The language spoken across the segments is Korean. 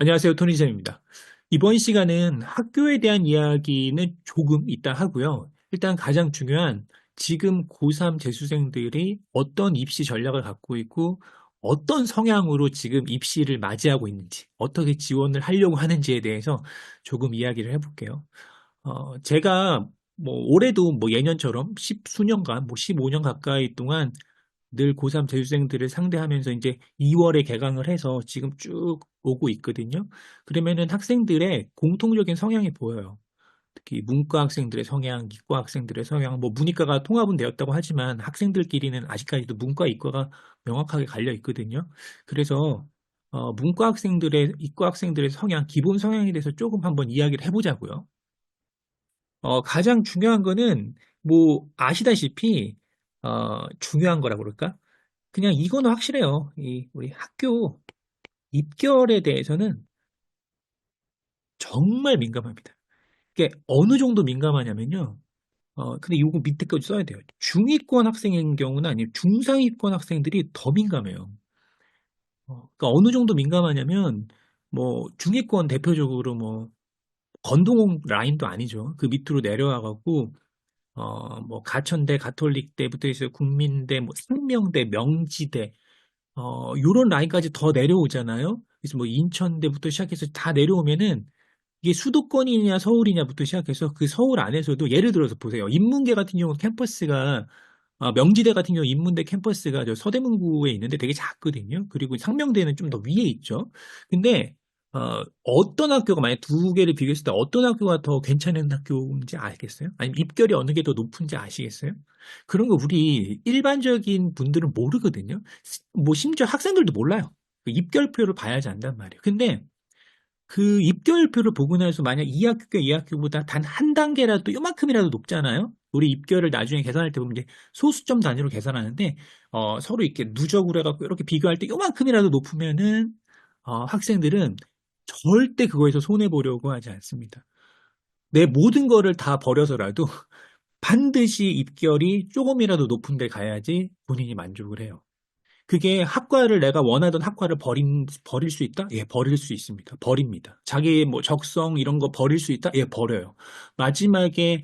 안녕하세요. 토니쌤입니다. 이번 시간은 학교에 대한 이야기는 조금 이따 하고요. 일단 가장 중요한 지금 고3 재수생들이 어떤 입시 전략을 갖고 있고 어떤 성향으로 지금 입시를 맞이하고 있는지, 어떻게 지원을 하려고 하는지에 대해서 조금 이야기를 해볼게요. 제가 뭐 올해도 뭐 예년처럼 십수년간, 뭐 15년 가까이 동안 늘 고3 재수생들을 상대하면서 이제 2월에 개강을 해서 지금 쭉 오고 있거든요. 그러면은 학생들의 공통적인 성향이 보여요. 특히 문과 학생들의 성향, 이과 학생들의 성향, 뭐 문이과가 통합은 되었다고 하지만 학생들끼리는 아직까지도 문과, 이과가 명확하게 갈려 있거든요. 그래서 문과 학생들의, 이과 학생들의 성향, 기본 성향에 대해서 조금 한번 이야기를 해보자고요. 가장 중요한 거는 뭐 아시다시피 중요한 거라 그럴까? 그냥 이거는 확실해요. 우리 학교 입결에 대해서는 정말 민감합니다. 이게 어느 정도 민감하냐면요. 근데 이거 밑에 까지 써야 돼요. 중위권 학생인 경우는 아니고 중상위권 학생들이 더 민감해요. 그러니까 어느 정도 민감하냐면 뭐 중위권 대표적으로 뭐 건동홍 라인도 아니죠. 그 밑으로 내려와갖고 뭐 가천대, 가톨릭대부터 해서 국민대, 뭐 생명대, 명지대 요런 라인까지 더 내려오잖아요. 그래서 뭐 인천대부터 시작해서 다 내려오면은 이게 수도권이냐 서울이냐부터 시작해서 그 서울 안에서도 예를 들어서 보세요. 인문계 같은 경우 캠퍼스가 명지대 같은 경우 인문대 캠퍼스가 저 서대문구에 있는데 되게 작거든요. 그리고 상명대는 좀 더 위에 있죠. 근데 어떤 학교가 만약 두 개를 비교했을 때 어떤 학교가 더 괜찮은 학교인지 알겠어요? 아니면 입결이 어느 게 더 높은지 아시겠어요? 그런 거 우리 일반적인 분들은 모르거든요. 뭐 심지어 학생들도 몰라요. 그 입결표를 봐야지 안단 말이에요. 근데 그 입결표를 보고 나서 만약 이 학교가 이 학교보다 단 한 단계라도 요만큼이라도 높잖아요. 우리 입결을 나중에 계산할 때 보면 이제 소수점 단위로 계산하는데 서로 이렇게 누적으로 해갖고 이렇게 비교할 때 요만큼이라도 높으면은 학생들은 절대 그거에서 손해 보려고 하지 않습니다. 내 모든 거를 다 버려서라도 반드시 입결이 조금이라도 높은 데 가야지 본인이 만족을 해요. 그게 학과를 내가 원하던 학과를 버릴 수 있다? 예, 버릴 수 있습니다. 버립니다. 자기 뭐 적성 이런 거 버릴 수 있다? 예, 버려요. 마지막에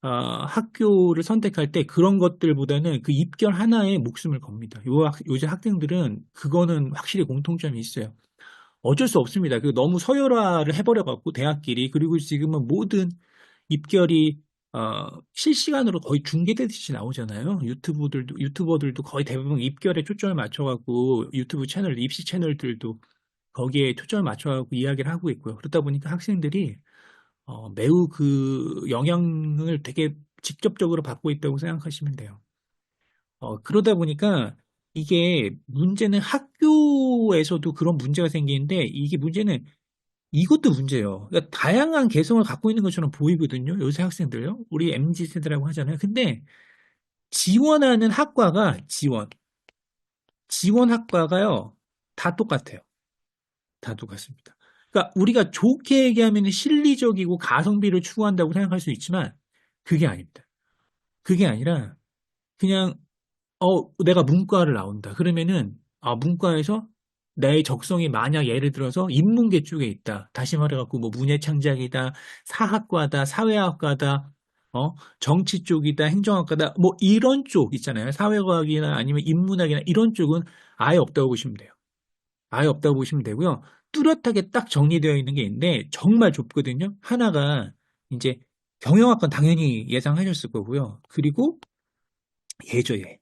학교를 선택할 때 그런 것들보다는 그 입결 하나에 목숨을 겁니다. 요새 학생들은 그거는 확실히 공통점이 있어요. 어쩔 수 없습니다. 그 너무 서열화를 해버려갖고 대학끼리 그리고 지금은 모든 입결이 실시간으로 거의 중계되듯이 나오잖아요. 유튜버들도 거의 대부분 입결에 초점을 맞춰갖고 유튜브 채널, 입시 채널들도 거기에 초점을 맞춰갖고 이야기를 하고 있고요. 그러다 보니까 학생들이 매우 그 영향을 되게 직접적으로 받고 있다고 생각하시면 돼요. 그러다 보니까 이게 문제는 학교에서도 그런 문제가 생기는데 이게 문제는 이것도 문제예요. 그러니까 다양한 개성을 갖고 있는 것처럼 보이거든요. 요새 학생들요. 우리 MZ 세대라고 하잖아요. 근데 지원하는 학과가 지원 학과가요. 다 똑같아요. 다 똑같습니다. 그러니까 우리가 좋게 얘기하면 실리적이고 가성비를 추구한다고 생각할 수 있지만 그게 아닙니다. 그게 아니라 그냥 내가 문과를 나온다. 그러면은 문과에서 내 적성이 만약 예를 들어서 인문계 쪽에 있다. 다시 말해갖고 뭐 문예창작이다, 사학과다, 사회학과다, 정치 쪽이다, 행정학과다, 뭐 이런 쪽 있잖아요. 사회과학이나 아니면 인문학이나 이런 쪽은 아예 없다고 보시면 돼요. 아예 없다고 보시면 되고요. 뚜렷하게 딱 정리되어 있는 게 있는데 정말 좁거든요. 하나가 이제 경영학과는 당연히 예상하셨을 거고요. 그리고 예죠, 예.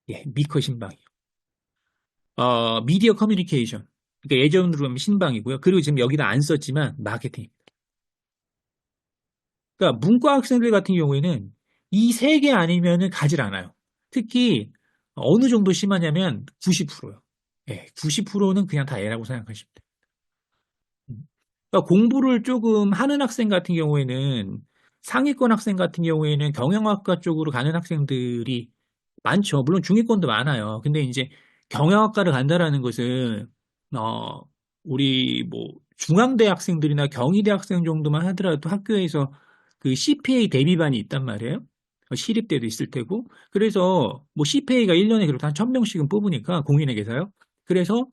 예, 미커 신방이요. 미디어 커뮤니케이션. 그러니까 예전으로 하면 신방이고요. 그리고 지금 여기다 안 썼지만 마케팅. 그러니까 문과 학생들 같은 경우에는 이 세 개 아니면은 가질 않아요. 특히 어느 정도 심하냐면 90%요. 예, 90%는 그냥 다 A라고 생각하시면 돼요. 그러니까 공부를 조금 하는 학생 같은 경우에는 상위권 학생 같은 경우에는 경영학과 쪽으로 가는 학생들이 많죠. 물론 중위권도 많아요. 근데 이제 경영학과를 간다라는 것은 어 우리 뭐 중앙대 학생들이나 경희대 학생 정도만 하더라도 학교에서 그 CPA 대비반이 있단 말이에요. 시립대도 있을 테고. 그래서 뭐 CPA가 1년에 그래도 한 1000명씩은 뽑으니까 공인회계사요. 그래서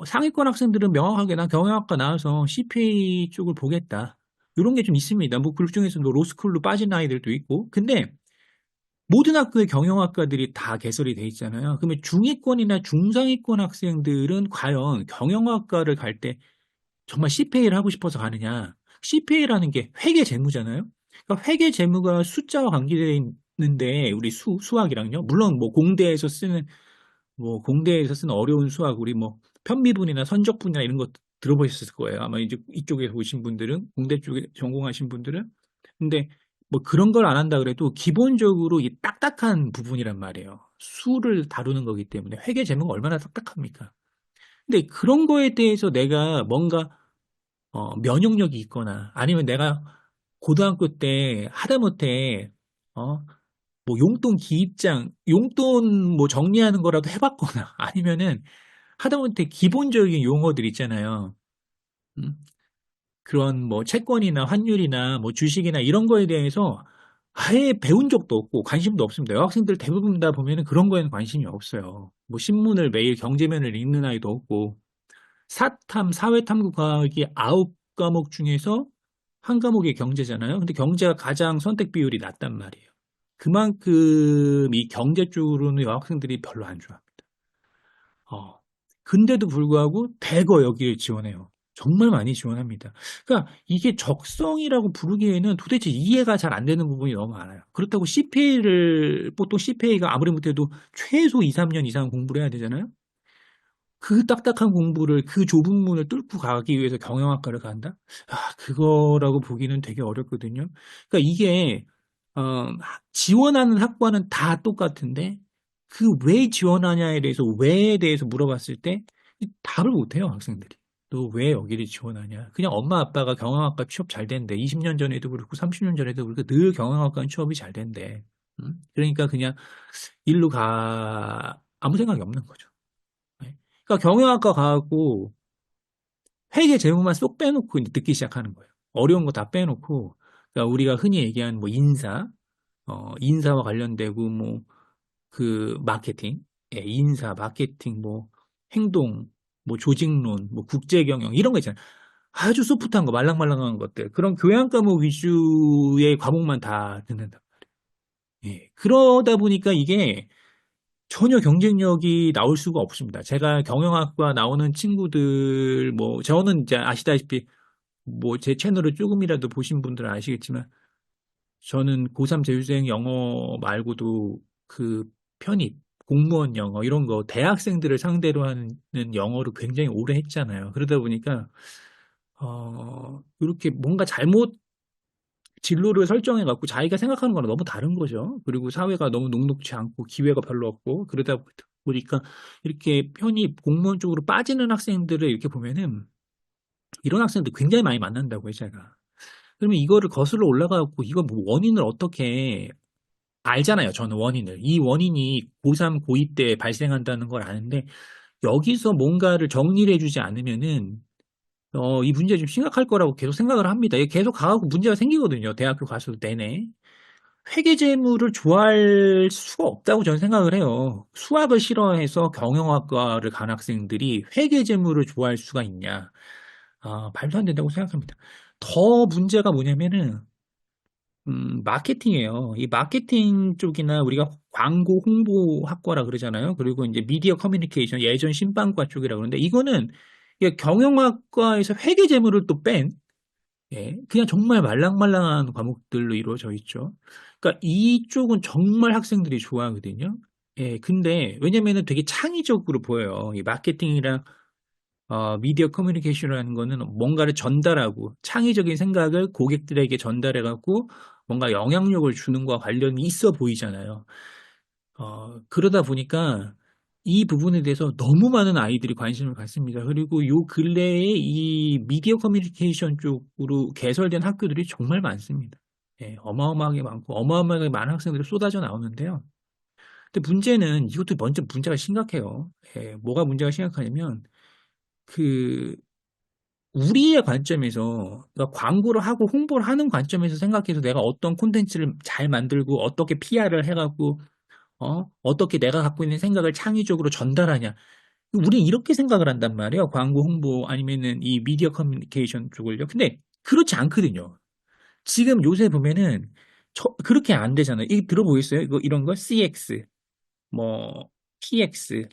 상위권 학생들은 명확하게 난 경영학과 나와서 CPA 쪽을 보겠다. 이런 게 좀 있습니다. 뭐, 그 중에서도 로스쿨로 빠진 아이들도 있고. 근데 모든 학교의 경영학과들이 다 개설이 돼 있잖아요. 그러면 중위권이나 중상위권 학생들은 과연 경영학과를 갈 때 정말 CPA를 하고 싶어서 가느냐? CPA라는 게 회계 재무잖아요. 그러니까 회계 재무가 숫자와 관계되어 있는데 우리 수학이랑요. 물론 뭐 공대에서 쓰는 어려운 수학 우리 뭐 편미분이나 선적분이나 이런 거 들어보셨을 거예요. 아마 이제 이쪽에서 오신 분들은 공대 쪽에 전공하신 분들은 근데 뭐 그런 걸 안 한다 그래도 기본적으로 이 딱딱한 부분이란 말이에요. 수를 다루는 거기 때문에 회계 재무가 얼마나 딱딱합니까? 근데 그런 거에 대해서 내가 뭔가 면역력이 있거나 아니면 내가 고등학교 때 하다못해 뭐 용돈 기입장, 용돈 뭐 정리하는 거라도 해봤거나 아니면은 하다못해 기본적인 용어들 있잖아요. 음? 그런 뭐 채권이나 환율이나 뭐 주식이나 이런 거에 대해서 아예 배운 적도 없고 관심도 없습니다. 여학생들 대부분 다 보면은 그런 거에는 관심이 없어요. 뭐 신문을 매일 경제면을 읽는 아이도 없고 사회탐구 과학이 9과목 중에서 한 과목이 경제잖아요. 근데 경제가 가장 선택 비율이 낮단 말이에요. 그만큼 이 경제 쪽으로는 여학생들이 별로 안 좋아합니다. 어. 근데도 불구하고 대거 여기를 지원해요. 정말 많이 지원합니다. 그러니까 이게 적성이라고 부르기에는 도대체 이해가 잘 안 되는 부분이 너무 많아요. 그렇다고 보통 CPA가 아무리 못해도 최소 2, 3년 이상 공부를 해야 되잖아요. 그 딱딱한 공부를 그 좁은 문을 뚫고 가기 위해서 경영학과를 간다? 그거라고 보기는 되게 어렵거든요. 그러니까 이게 어, 지원하는 학과는 다 똑같은데 그 왜 지원하냐에 대해서 왜에 대해서 물어봤을 때 답을 못해요, 학생들이. 너 왜 여기를 지원하냐? 그냥 엄마 아빠가 경영학과 취업 잘 된대. 20년 전에도 그렇고 30년 전에도 그렇고 늘 경영학과는 취업이 잘 된대. 그러니까 그냥 일로 아무 생각이 없는 거죠. 네. 그러니까 경영학과 가고 회계 재무만 쏙 빼놓고 이제 듣기 시작하는 거예요. 어려운 거 다 빼놓고 그러니까 우리가 흔히 얘기하는 뭐 인사와 관련되고 뭐 그 마케팅, 인사, 마케팅, 뭐 행동, 뭐 조직론, 뭐 국제 경영 이런 거 있잖아요. 아주 소프트한 거, 말랑말랑한 것들 그런 교양 과목 위주의 과목만 다 듣는다. 그러다 보니까 이게 전혀 경쟁력이 나올 수가 없습니다. 제가 경영학과 나오는 친구들, 뭐, 저는 이제 아시다시피, 뭐, 제 채널을 조금이라도 보신 분들은 아시겠지만, 저는 고3 재수생 영어 말고도 그 편입, 공무원 영어, 이런 거, 대학생들을 상대로 하는 영어를 굉장히 오래 했잖아요. 그러다 보니까, 이렇게 뭔가 잘못 진로를 설정해갖고 자기가 생각하는 거랑 너무 다른 거죠. 그리고 사회가 너무 녹록지 않고 기회가 별로 없고 그러다 보니까 이렇게 편입 공무원 쪽으로 빠지는 학생들을 이렇게 보면은 이런 학생들 굉장히 많이 만난다고요, 제가. 그러면 이거를 거슬러 올라가고 이거 뭐 원인을 어떻게 알잖아요, 저는 원인을. 이 원인이 고3, 고2 때 발생한다는 걸 아는데 여기서 뭔가를 정리를 해주지 않으면은 이 문제 좀 심각할 거라고 계속 생각을 합니다. 이게 계속 가고 문제가 생기거든요. 대학교 가서도 내내. 회계재무를 좋아할 수가 없다고 저는 생각을 해요. 수학을 싫어해서 경영학과를 간 학생들이 회계재무를 좋아할 수가 있냐. 말도 안 된다고 생각합니다. 더 문제가 뭐냐면은, 마케팅이에요. 이 마케팅 쪽이나 우리가 광고 홍보 학과라 그러잖아요. 그리고 이제 미디어 커뮤니케이션, 예전 신방과 쪽이라 그러는데, 이거는 이게 경영학과에서 회계재무를 또 그냥 정말 말랑말랑한 과목들로 이루어져 있죠. 그러니까 이쪽은 정말 학생들이 좋아하거든요. 근데 왜냐면은 되게 창의적으로 보여요. 이 마케팅이랑 미디어 커뮤니케이션이라는 거는 뭔가를 전달하고 창의적인 생각을 고객들에게 전달해갖고 뭔가 영향력을 주는 거와 관련이 있어 보이잖아요. 그러다 보니까 이 부분에 대해서 너무 많은 아이들이 관심을 갖습니다. 그리고 요 근래에 이 미디어 커뮤니케이션 쪽으로 개설된 학교들이 정말 많습니다. 어마어마하게 많고 어마어마하게 많은 학생들이 쏟아져 나오는데요. 근데 문제는 이것도 먼저 문제가 심각해요. 뭐가 문제가 심각하냐면 그 우리의 관점에서 그러니까 광고를 하고 홍보를 하는 관점에서 생각해서 내가 어떤 콘텐츠를 잘 만들고 어떻게 PR을 해갖고 어떻게 내가 갖고 있는 생각을 창의적으로 전달하냐. 우리는 이렇게 생각을 한단 말이에요. 광고 홍보 아니면은 이 미디어 커뮤니케이션 쪽을요. 근데 그렇지 않거든요. 지금 요새 보면은 그렇게 안 되잖아요. 이 들어보겠어요? 이거 이런 거 CX, 뭐 PX,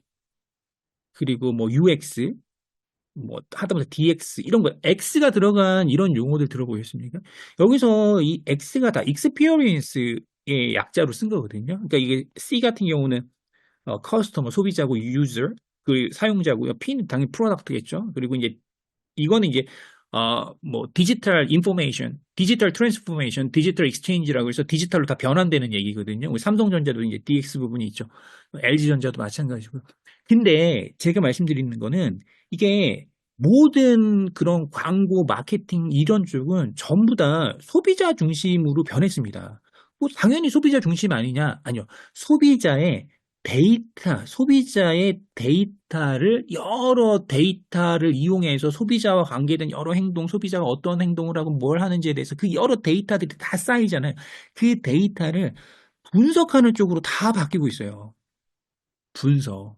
그리고 뭐 UX, 뭐 하다못해 DX 이런 거 X가 들어간 이런 용어들 들어보셨습니까? 여기서 이 X가 다 experience의 약자로 쓴 거거든요. 그러니까 이게 C 같은 경우는 커스터머 소비자고 유저 그 사용자고요. P는 당연히 프로덕트겠죠. 그리고 이제 이거는 이제 뭐 디지털 인포메이션, 디지털 트랜스포메이션, 디지털 익스체인지라고 해서 디지털로 다 변환되는 얘기거든요. 우리 삼성전자도 이제 DX 부분이 있죠. LG전자도 마찬가지고요. 근데 제가 말씀드리는 거는 이게 모든 그런 광고, 마케팅 이런 쪽은 전부 다 소비자 중심으로 변했습니다. 뭐 당연히 소비자 중심 아니냐? 아니요. 소비자의 데이터를 여러 데이터를 이용해서 소비자와 관계된 여러 행동, 소비자가 어떤 행동을 하고 뭘 하는지에 대해서 그 여러 데이터들이 다 쌓이잖아요. 그 데이터를 분석하는 쪽으로 다 바뀌고 있어요. 분석.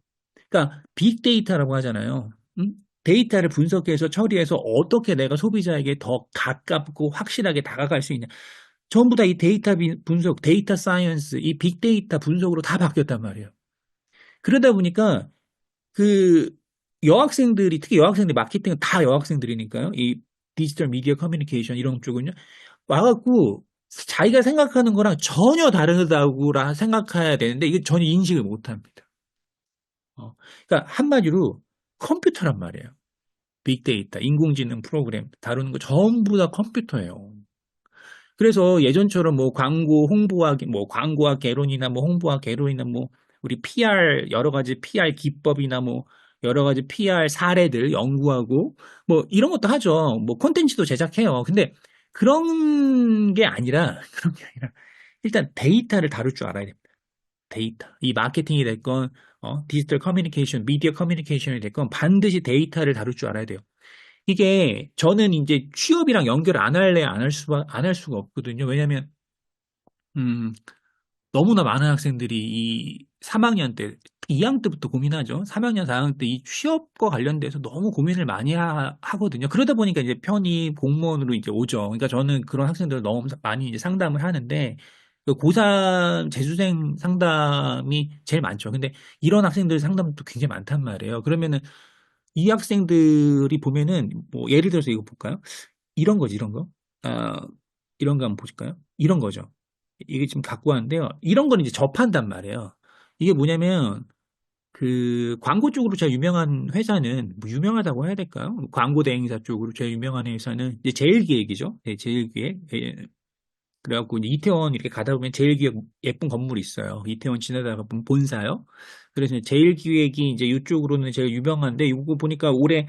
그러니까 빅데이터라고 하잖아요. 음? 데이터를 분석해서 처리해서 어떻게 내가 소비자에게 더 가깝고 확실하게 다가갈 수 있냐. 전부 다 이 데이터 분석, 데이터 사이언스, 이 빅데이터 분석으로 다 바뀌었단 말이에요. 그러다 보니까 그 여학생들이 특히 여학생들 마케팅은 다 여학생들이니까요. 이 디지털 미디어 커뮤니케이션 이런 쪽은요. 와갖고 자기가 생각하는 거랑 전혀 다르다고 생각해야 되는데 이게 전혀 인식을 못합니다. 그러니까 한마디로 컴퓨터란 말이에요. 빅데이터, 인공지능 프로그램 다루는 거 전부 다 컴퓨터예요. 그래서 예전처럼 뭐 광고와 개론이나 뭐 홍보와 개론이나 뭐 우리 PR 여러 가지 PR 기법이나 뭐 여러 가지 PR 사례들 연구하고 뭐 이런 것도 하죠. 뭐 콘텐츠도 제작해요. 근데 그런 게 아니라 일단 데이터를 다룰 줄 알아야 됩니다. 데이터. 이 마케팅이 됐건 디지털 커뮤니케이션, 미디어 커뮤니케이션이 됐건 반드시 데이터를 다룰 줄 알아야 돼요. 이게 저는 이제 취업이랑 연결 안 할래 안 할 수가 없거든요. 왜냐면 음, 너무나 많은 학생들이 이 3학년 때, 2학년 때부터 고민하죠. 3학년, 4학년 때 이 취업과 관련돼서 너무 고민을 많이 하거든요. 그러다 보니까 이제 편히 공무원으로 이제 오죠. 그러니까 저는 그런 학생들을 너무 많이 이제 상담을 하는데, 그 고3 재수생 상담이 제일 많죠. 근데 이런 학생들 상담도 굉장히 많단 말이에요. 그러면은 이 학생들이 보면은 뭐 예를 들어서 이거 볼까요? 이런 거지, 이런 거. 아, 이런 거 한번 보실까요? 이런 거죠. 이게 지금 갖고 왔는데요. 이런 건 이제 접한단 말이에요. 이게 뭐냐면 그 광고 쪽으로 제일 유명한 회사는 뭐 유명하다고 해야 될까요? 광고 대행사 쪽으로 제일 유명한 회사는 이제 제일기획이죠. 네, 제일기획. 예, 그래갖고 이제 이태원 이렇게 가다 보면 제일기획 예쁜 건물이 있어요. 이태원 지나다가 보면 본사요. 그래서 제일기획이 이제 이쪽으로는 제일 유명한데 이거 보니까 올해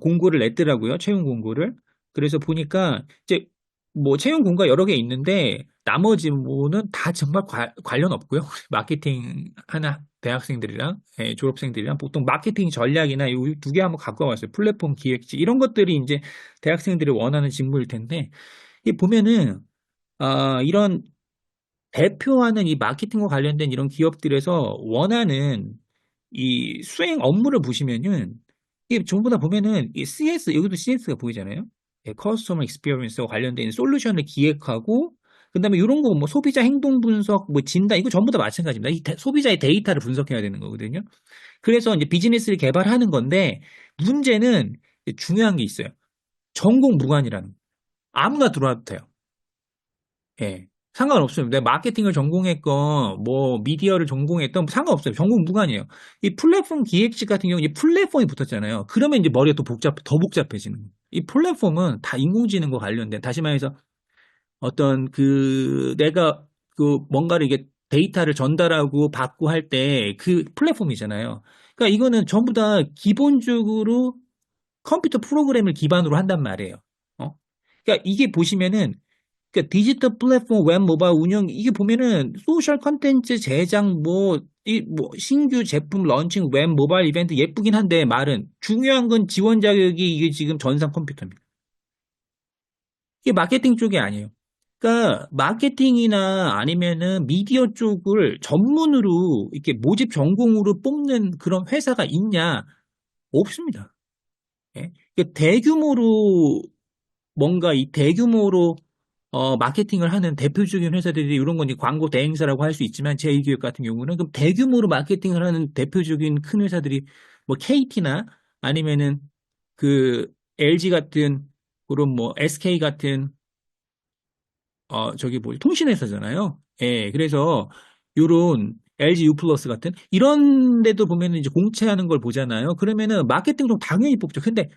공고를 냈더라고요. 채용 공고를. 그래서 보니까 이제 뭐 채용 공고가 여러 개 있는데 나머지 뭐는 다 정말 관련 없고요. 마케팅 하나 대학생들이랑 졸업생들이랑 보통 마케팅 전략이나 이 두 개 한번 갖고 왔어요. 플랫폼 기획지 이런 것들이 이제 대학생들이 원하는 직무일 텐데 이 보면은 이런 대표하는 이 마케팅과 관련된 이런 기업들에서 원하는 이 수행 업무를 보시면은 이게 전부 다 보면은 이 CS 여기도 CS가 보이잖아요. 커스터머 익스피리언스와 관련된 솔루션을 기획하고 그다음에 이런 거 뭐 소비자 행동 분석 뭐 진단 이거 전부 다 마찬가지입니다. 소비자의 데이터를 분석해야 되는 거거든요. 그래서 이제 비즈니스를 개발하는 건데 문제는 중요한 게 있어요. 전공 무관이라는 거. 아무나 들어와도 돼요. 예. 상관없어요. 내가 마케팅을 전공했건, 뭐, 미디어를 전공했던, 상관없어요. 전공 무관이에요. 이 플랫폼 기획직 같은 경우, 이 플랫폼이 붙었잖아요. 그러면 이제 머리가 더 복잡해지는 거예요. 이 플랫폼은 다 인공지능과 관련된, 다시 말해서 어떤 내가 뭔가를 이게 데이터를 전달하고 받고 할 때 그 플랫폼이잖아요. 그러니까 이거는 전부 다 기본적으로 컴퓨터 프로그램을 기반으로 한단 말이에요. 어? 그러니까 이게 보시면은 그러니까 디지털 플랫폼 웹 모바일 운영 이게 보면은 소셜 컨텐츠 제작 뭐 신규 제품 런칭 웹 모바일 이벤트 예쁘긴 한데 말은 중요한 건 지원 자격이 이게 지금 전산 컴퓨터입니다. 이게 마케팅 쪽이 아니에요. 그러니까 마케팅이나 아니면은 미디어 쪽을 전문으로 이렇게 모집 전공으로 뽑는 그런 회사가 있냐? 없습니다. 예? 대규모로 뭔가 이 대규모로 마케팅을 하는 대표적인 회사들이 이런 건 이제 광고 대행사라고 할 수 있지만 제2기업 같은 경우는 그럼 대규모로 마케팅을 하는 대표적인 큰 회사들이 뭐 KT나 아니면은 그 LG 같은 그런 뭐 SK 같은 저기 뭐 통신회사잖아요. 예, 그래서 요런 LG U 플러스 같은 이런 데도 보면은 이제 공채하는 걸 보잖아요. 그러면은 마케팅 좀 당연히 뽑죠. 근데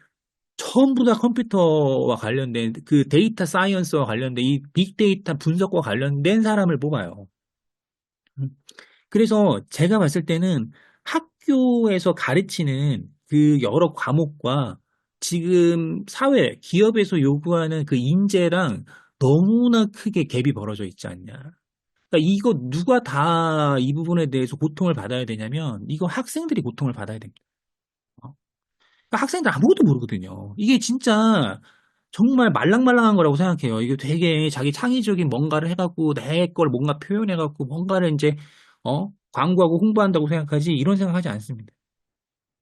전부 다 컴퓨터와 관련된 그 데이터 사이언스와 관련된 이 빅데이터 분석과 관련된 사람을 뽑아요. 음. 그래서 제가 봤을 때는 학교에서 가르치는 그 여러 과목과 지금 사회, 기업에서 요구하는 그 인재랑 너무나 크게 갭이 벌어져 있지 않냐. 그러니까 이거 누가 다 이 부분에 대해서 고통을 받아야 되냐면 이거 학생들이 고통을 받아야 됩니다. 어? 그러니까 학생들 아무것도 모르거든요. 이게 진짜 정말 말랑말랑한 거라고 생각해요. 이게 되게 자기 창의적인 뭔가를 해갖고 내 걸 뭔가 표현해갖고 뭔가를 이제 광고하고 홍보한다고 생각하지 이런 생각하지 않습니다.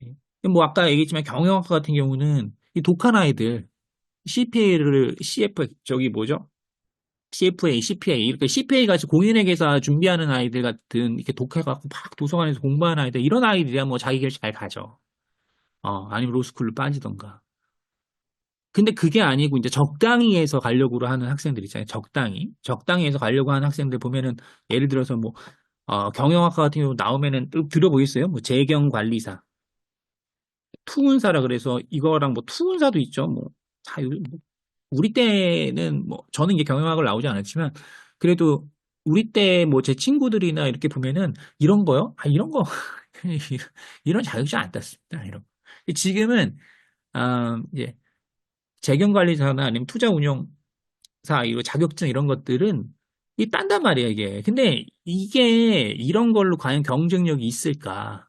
예. 뭐 아까 얘기했지만 경영학과 같은 경우는 이 독한 아이들 CPA를 CF 저기 뭐죠? CFA, CPA 이렇게 CPA 같이 공인회계사 준비하는 아이들 같은 이렇게 독해갖고 막 도서관에서 공부하는 아이들 이런 아이들이야 뭐 자기 길 잘 가죠. 아니면 로스쿨로 빠지던가. 근데 그게 아니고 이제 적당히 해서 가려고 하는 학생들 있잖아요. 적당히 해서 가려고 하는 학생들 보면은 예를 들어서 뭐 경영학과 같은 경우 나오면은 또 들어보겠어요? 뭐 재경관리사, 투운사라 그래서 이거랑 뭐 투운사도 있죠. 뭐 다 우리 때는 뭐 저는 이제 경영학을 나오지 않았지만 그래도 우리 때 뭐 제 친구들이나 이렇게 보면은 이런 거요? 이런 거 이런 자격증 안 땄습니다. 이런. 지금은 이제 재경관리사나 아니면 투자운용사 이런 자격증 이런 것들은 이 딴단 말이에요, 이게. 근데 이게 이런 걸로 과연 경쟁력이 있을까?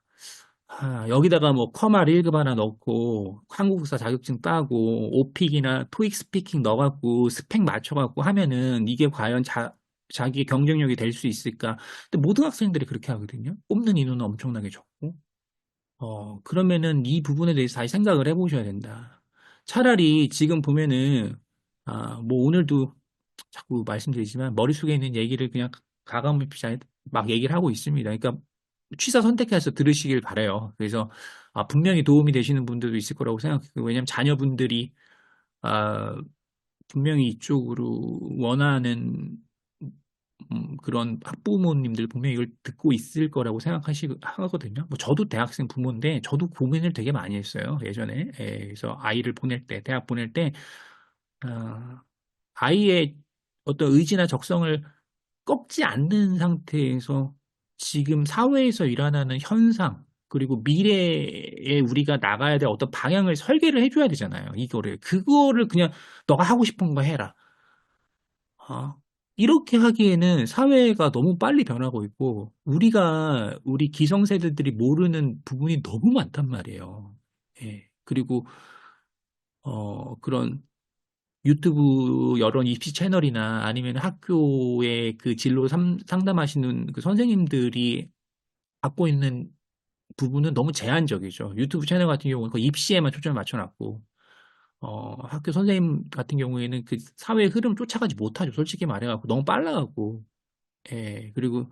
여기다가 뭐 커말 1급 하나 넣고 한국사 자격증 따고 오픽이나 토익 스피킹 넣어갖고 스펙 맞춰갖고 하면은 이게 과연 자기의 경쟁력이 될 수 있을까? 근데 모든 학생들이 그렇게 하거든요. 뽑는 인원은 엄청나게 적고. 그러면은 이 부분에 대해서 다시 생각을 해보셔야 된다. 차라리 지금 보면은, 뭐 오늘도 자꾸 말씀드리지만 머릿속에 있는 얘기를 그냥 가감없이 막 얘기를 하고 있습니다. 그러니까 취사 선택해서 들으시길 바래요. 그래서 분명히 도움이 되시는 분들도 있을 거라고 생각해요. 왜냐하면 자녀분들이 아, 분명히 이쪽으로 원하는 그런 학부모님들 분명히 이걸 듣고 있을 거라고 하거든요. 뭐 저도 대학생 부모인데 저도 고민을 되게 많이 했어요. 예전에. 그래서 아이를 보낼 때, 대학 보낼 때 아, 아이의 어떤 의지나 적성을 꺾지 않는 상태에서 지금 사회에서 일어나는 현상, 그리고 미래에 우리가 나가야 될 어떤 방향을 설계를 해줘야 되잖아요. 그거를 그냥 너가 하고 싶은 거 해라. 아, 이렇게 하기에는 사회가 너무 빨리 변하고 있고, 우리 기성세대들이 모르는 부분이 너무 많단 말이에요. 예. 그리고, 그런 유튜브 여러 입시 채널이나 아니면 학교의 그 진로 상담하시는 그 선생님들이 갖고 있는 부분은 너무 제한적이죠. 유튜브 채널 같은 경우는 그 입시에만 초점을 맞춰놨고, 학교 선생님 같은 경우에는 그 사회의 흐름 쫓아가지 못하죠. 솔직히 말해갖고 너무 빨라갖고, 예. 그리고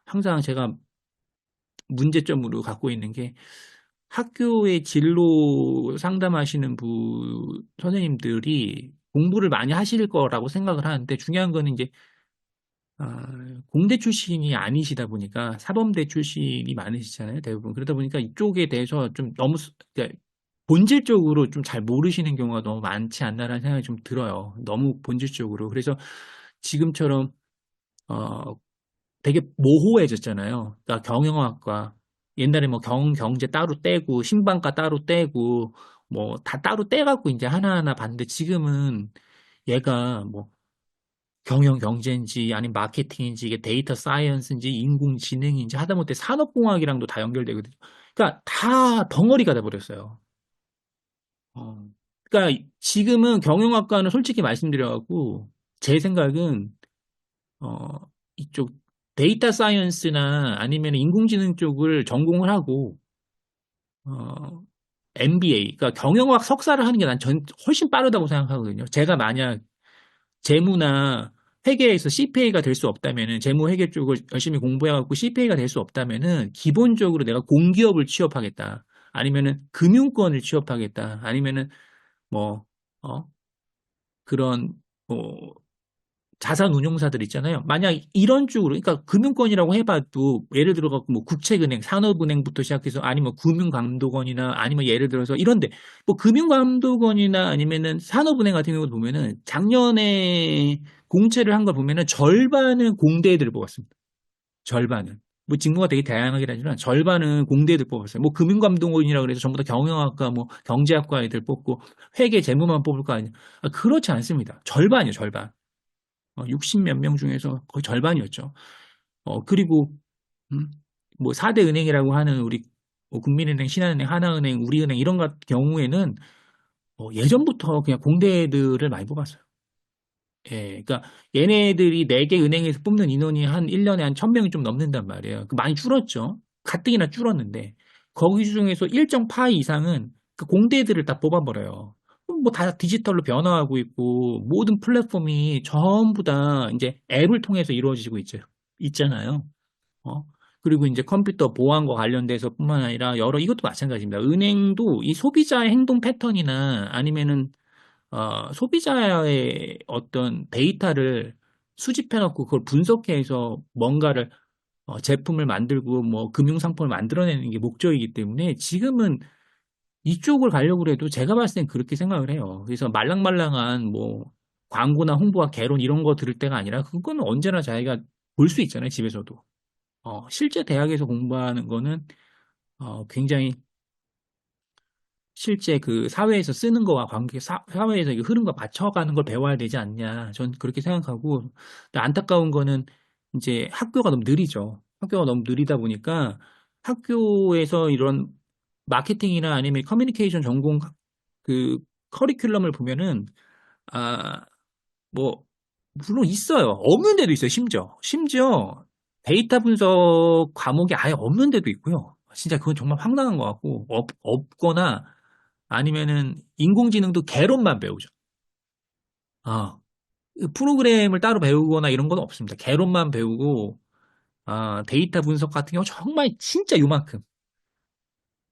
항상 제가 문제점으로 갖고 있는 게 학교의 진로 상담하시는 선생님들이 공부를 많이 하실 거라고 생각을 하는데 중요한 거는 이제 공대 출신이 아니시다 보니까 사범대 출신이 많으시잖아요, 대부분. 그러다 보니까 이쪽에 대해서 좀 너무 그러니까 본질적으로 좀 잘 모르시는 경우가 너무 많지 않나라는 생각이 좀 들어요. 너무 본질적으로. 그래서 지금처럼 어, 되게 모호해졌잖아요. 그러니까 경영학과 옛날에 뭐 경제 따로 떼고 신방과 따로 떼고 뭐 다 따로 떼갖고 이제 하나하나 봤는데 지금은 얘가 뭐 경영 경제인지 아니면 마케팅인지 이게 데이터 사이언스인지 인공지능인지 하다못해 산업공학이랑도 다 연결되거든요. 그러니까 다 덩어리가 돼버렸어요. 그러니까 지금은 경영학과는 솔직히 말씀드려갖고 제 생각은 어, 이쪽 데이터 사이언스나 아니면 인공지능 쪽을 전공을 하고, 어, MBA, 그러니까 경영학 석사를 하는 게 난 훨씬 빠르다고 생각하거든요. 제가 만약 재무나 회계에서 CPA가 될 수 없다면은, 재무 회계 쪽을 열심히 공부해갖고 CPA가 될 수 없다면은, 기본적으로 내가 공기업을 취업하겠다. 아니면은 금융권을 취업하겠다. 아니면은 뭐, 어, 그런, 뭐, 자산운용사들 있잖아요. 만약 이런 쪽으로, 그러니까 금융권이라고 해봐도 예를 들어 갖고 뭐 국책은행, 산업은행부터 시작해서 아니면 금융감독원이나 아니면 예를 들어서 이런데 뭐 금융감독원이나 아니면은 산업은행 같은 경우 보면은 작년에 공채를 한 걸 보면은 절반은 공대 애들을 뽑았습니다. 절반은. 뭐 직무가 되게 다양하긴 하지만 절반은 공대 애들 뽑았어요. 뭐 금융감독원이라 그래서 전부 다 경영학과 뭐 경제학과 애들 뽑고 회계 재무만 뽑을 거 아니야. 그렇지 않습니다. 절반이에요, 절반. 60 몇 명 중에서 거의 절반이었죠. 그리고, 음, 뭐 4대 은행이라고 하는 우리 뭐 국민은행, 신한은행, 하나은행, 우리은행 이런 같은 경우에는 예전부터 그냥 공대 애들을 많이 뽑았어요. 예, 그러니까 얘네들이 4개 은행에서 뽑는 인원이 한 1년에 한 1000명이 좀 넘는단 말이에요. 많이 줄었죠. 가뜩이나 줄었는데 거기 중에서 일정 파이 이상은 그 공대 애들을 다 뽑아버려요. 뭐 다 디지털로 변화하고 있고 모든 플랫폼이 전부 다 이제 앱을 통해서 이루어지고 있잖아요. 어? 그리고 이제 컴퓨터 보안과 관련돼서 뿐만 아니라 이것도 마찬가지입니다. 은행도 이 소비자의 행동 패턴이나 아니면은 소비자의 어떤 데이터를 수집해놓고 그걸 분석해서 뭔가를 제품을 만들고 뭐 금융상품을 만들어내는 게 목적이기 때문에 지금은 이쪽을 가려고 해도 제가 봤을 땐 그렇게 생각을 해요. 그래서 말랑말랑한 뭐 광고나 홍보와 개론 이런 거 들을 때가 아니라 그거는 언제나 자기가 볼 수 있잖아요, 집에서도. 실제 대학에서 공부하는 거는 굉장히 실제 그 사회에서 쓰는 거와 사회에서 이 흐름과 맞춰가는 걸 배워야 되지 않냐. 전 그렇게 생각하고, 근데 안타까운 거는 이제 학교가 너무 느리죠. 학교가 너무 느리다 보니까 학교에서 이런 마케팅이나 아니면 커뮤니케이션 전공 그 커리큘럼을 보면은, 아, 뭐, 물론 있어요. 없는 데도 있어요, 심지어 데이터 분석 과목이 아예 없는 데도 있고요. 진짜 그건 정말 황당한 것 같고, 없거나 아니면은 인공지능도 개론만 배우죠. 아, 프로그램을 따로 배우거나 이런 건 없습니다. 개론만 배우고, 데이터 분석 같은 경우 정말 진짜 요만큼.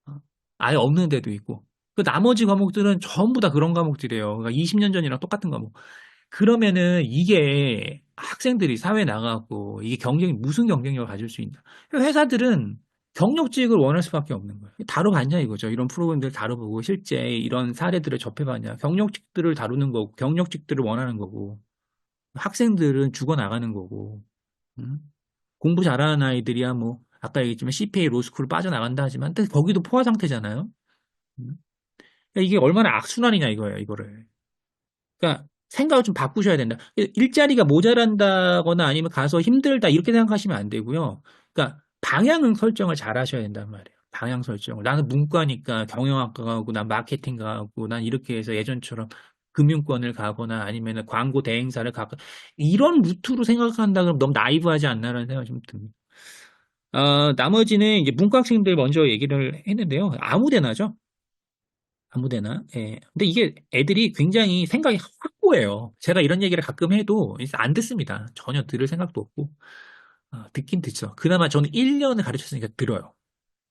어, 아예 없는 데도 있고. 그 나머지 과목들은 전부 다 그런 과목들이에요. 그러니까 20년 전이랑 똑같은 과목. 그러면은 이게 학생들이 사회에 나가고 이게 경쟁이 무슨 경쟁력을 가질 수 있나. 회사들은 경력직을 원할 수밖에 없는 거예요. 다뤄봤냐 이거죠. 이런 프로그램들 다뤄보고 실제 이런 사례들을 접해봤냐. 경력직들을 다루는 거고 경력직들을 원하는 거고 학생들은 죽어나가는 거고 음? 공부 잘하는 아이들이야 뭐 아까 얘기했지만 CPA 로스쿨 빠져나간다 하지만 또 거기도 포화 상태잖아요. 음? 그러니까 이게 얼마나 악순환이냐 이거예요. 이거를. 그러니까 생각을 좀 바꾸셔야 된다. 일자리가 모자란다거나 아니면 가서 힘들다 이렇게 생각하시면 안 되고요. 그러니까 방향은 설정을 잘 하셔야 된단 말이에요. 방향 설정을. 나는 문과니까 경영학과 가고 난 마케팅 가고 난 이렇게 해서 예전처럼 금융권을 가거나 아니면 광고 대행사를 가고 이런 루트로 생각한다 그러면 너무 나이브하지 않나라는 생각이 좀 듭니다. 나머지는 이제 문과 학생들 먼저 얘기를 했는데요. 아무 데나죠. 아무 데나. 예. 근데 이게 애들이 굉장히 생각이 확고해요. 제가 이런 얘기를 가끔 해도 안 듣습니다. 전혀 들을 생각도 없고. 듣긴 듣죠. 그나마 저는 1년을 가르쳤으니까 들어요.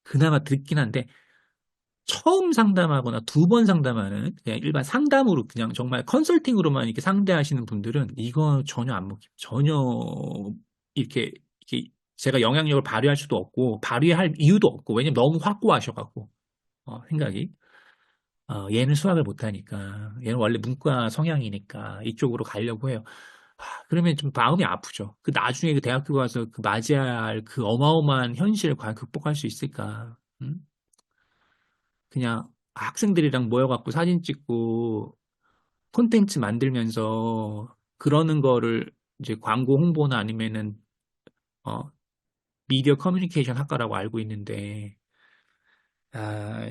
그나마 듣긴 한데, 처음 상담하거나 2번 상담하는, 그냥 일반 상담으로 그냥 정말 컨설팅으로만 이렇게 상대하시는 분들은 이거 전혀 안 먹힙니다. 전혀 이렇게 제가 영향력을 발휘할 수도 없고, 발휘할 이유도 없고, 왜냐면 너무 확고하셔갖고, 생각이. 얘는 수학을 못하니까, 얘는 원래 문과 성향이니까 이쪽으로 가려고 해요. 그러면 좀 마음이 아프죠. 그 나중에 그 대학교 가서 그 맞이해야 할 그 어마어마한 현실을 과연 극복할 수 있을까? 응? 그냥 학생들이랑 모여갖고 사진 찍고 콘텐츠 만들면서 그러는 거를 이제 광고 홍보나 아니면은 어, 미디어 커뮤니케이션 학과라고 알고 있는데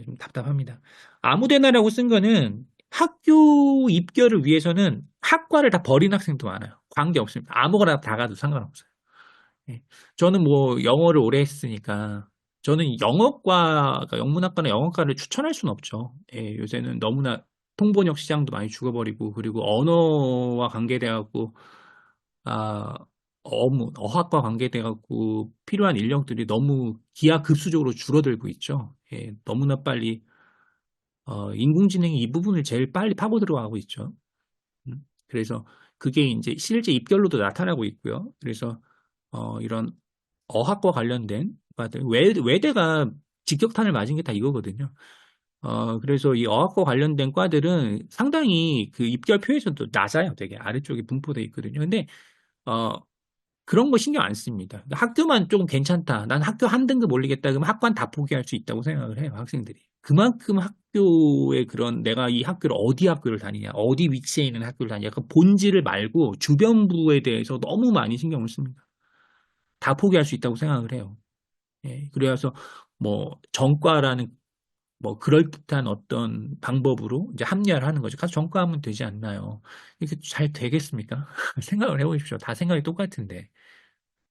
좀 답답합니다. 아무데나라고 쓴 거는 학교 입결을 위해서는 학과를 다 버린 학생도 많아요. 관계 없습니다. 아무거나 다 가도 상관없어요. 예. 저는 뭐 영어를 오래 했으니까 저는 영어과, 그러니까 영문학과나 영어과를 추천할 수는 없죠. 예, 요새는 너무나 통번역 시장도 많이 죽어버리고 그리고 언어와 관계돼갖고 아, 어학과 관계돼갖고 필요한 인력들이 너무 기하급수적으로 줄어들고 있죠. 예, 너무나 빨리 인공지능이 이 부분을 제일 빨리 파고 들어가고 있죠. 그래서 그게 이제 실제 입결로도 나타나고 있고요. 그래서 이런 어학과 관련된 과들, 외대가 직격탄을 맞은 게 다 이거거든요. 그래서 이 어학과 관련된 과들은 상당히 그 입결 표에서도 낮아요. 되게 아래쪽에 분포되어 있거든요. 근데 어, 그런 거 신경 안 씁니다. 그러니까 학교만 조금 괜찮다. 난 학교 한 등급 올리겠다. 그러면 학관 다 포기할 수 있다고 생각을 해요, 학생들이. 그만큼 학교의 그런 내가 이 학교를 어디 학교를 다니냐, 어디 위치에 있는 학교를 다니냐, 약간 본질을 말고 주변부에 대해서 너무 많이 신경을 씁니다. 다 포기할 수 있다고 생각을 해요. 예, 그래서 뭐 전과라는 뭐 그럴듯한 어떤 방법으로 이제 합리화를 하는 거죠. 가서 전과하면 되지 않나요? 이게 잘 되겠습니까? 생각을 해보십시오. 다 생각이 똑같은데.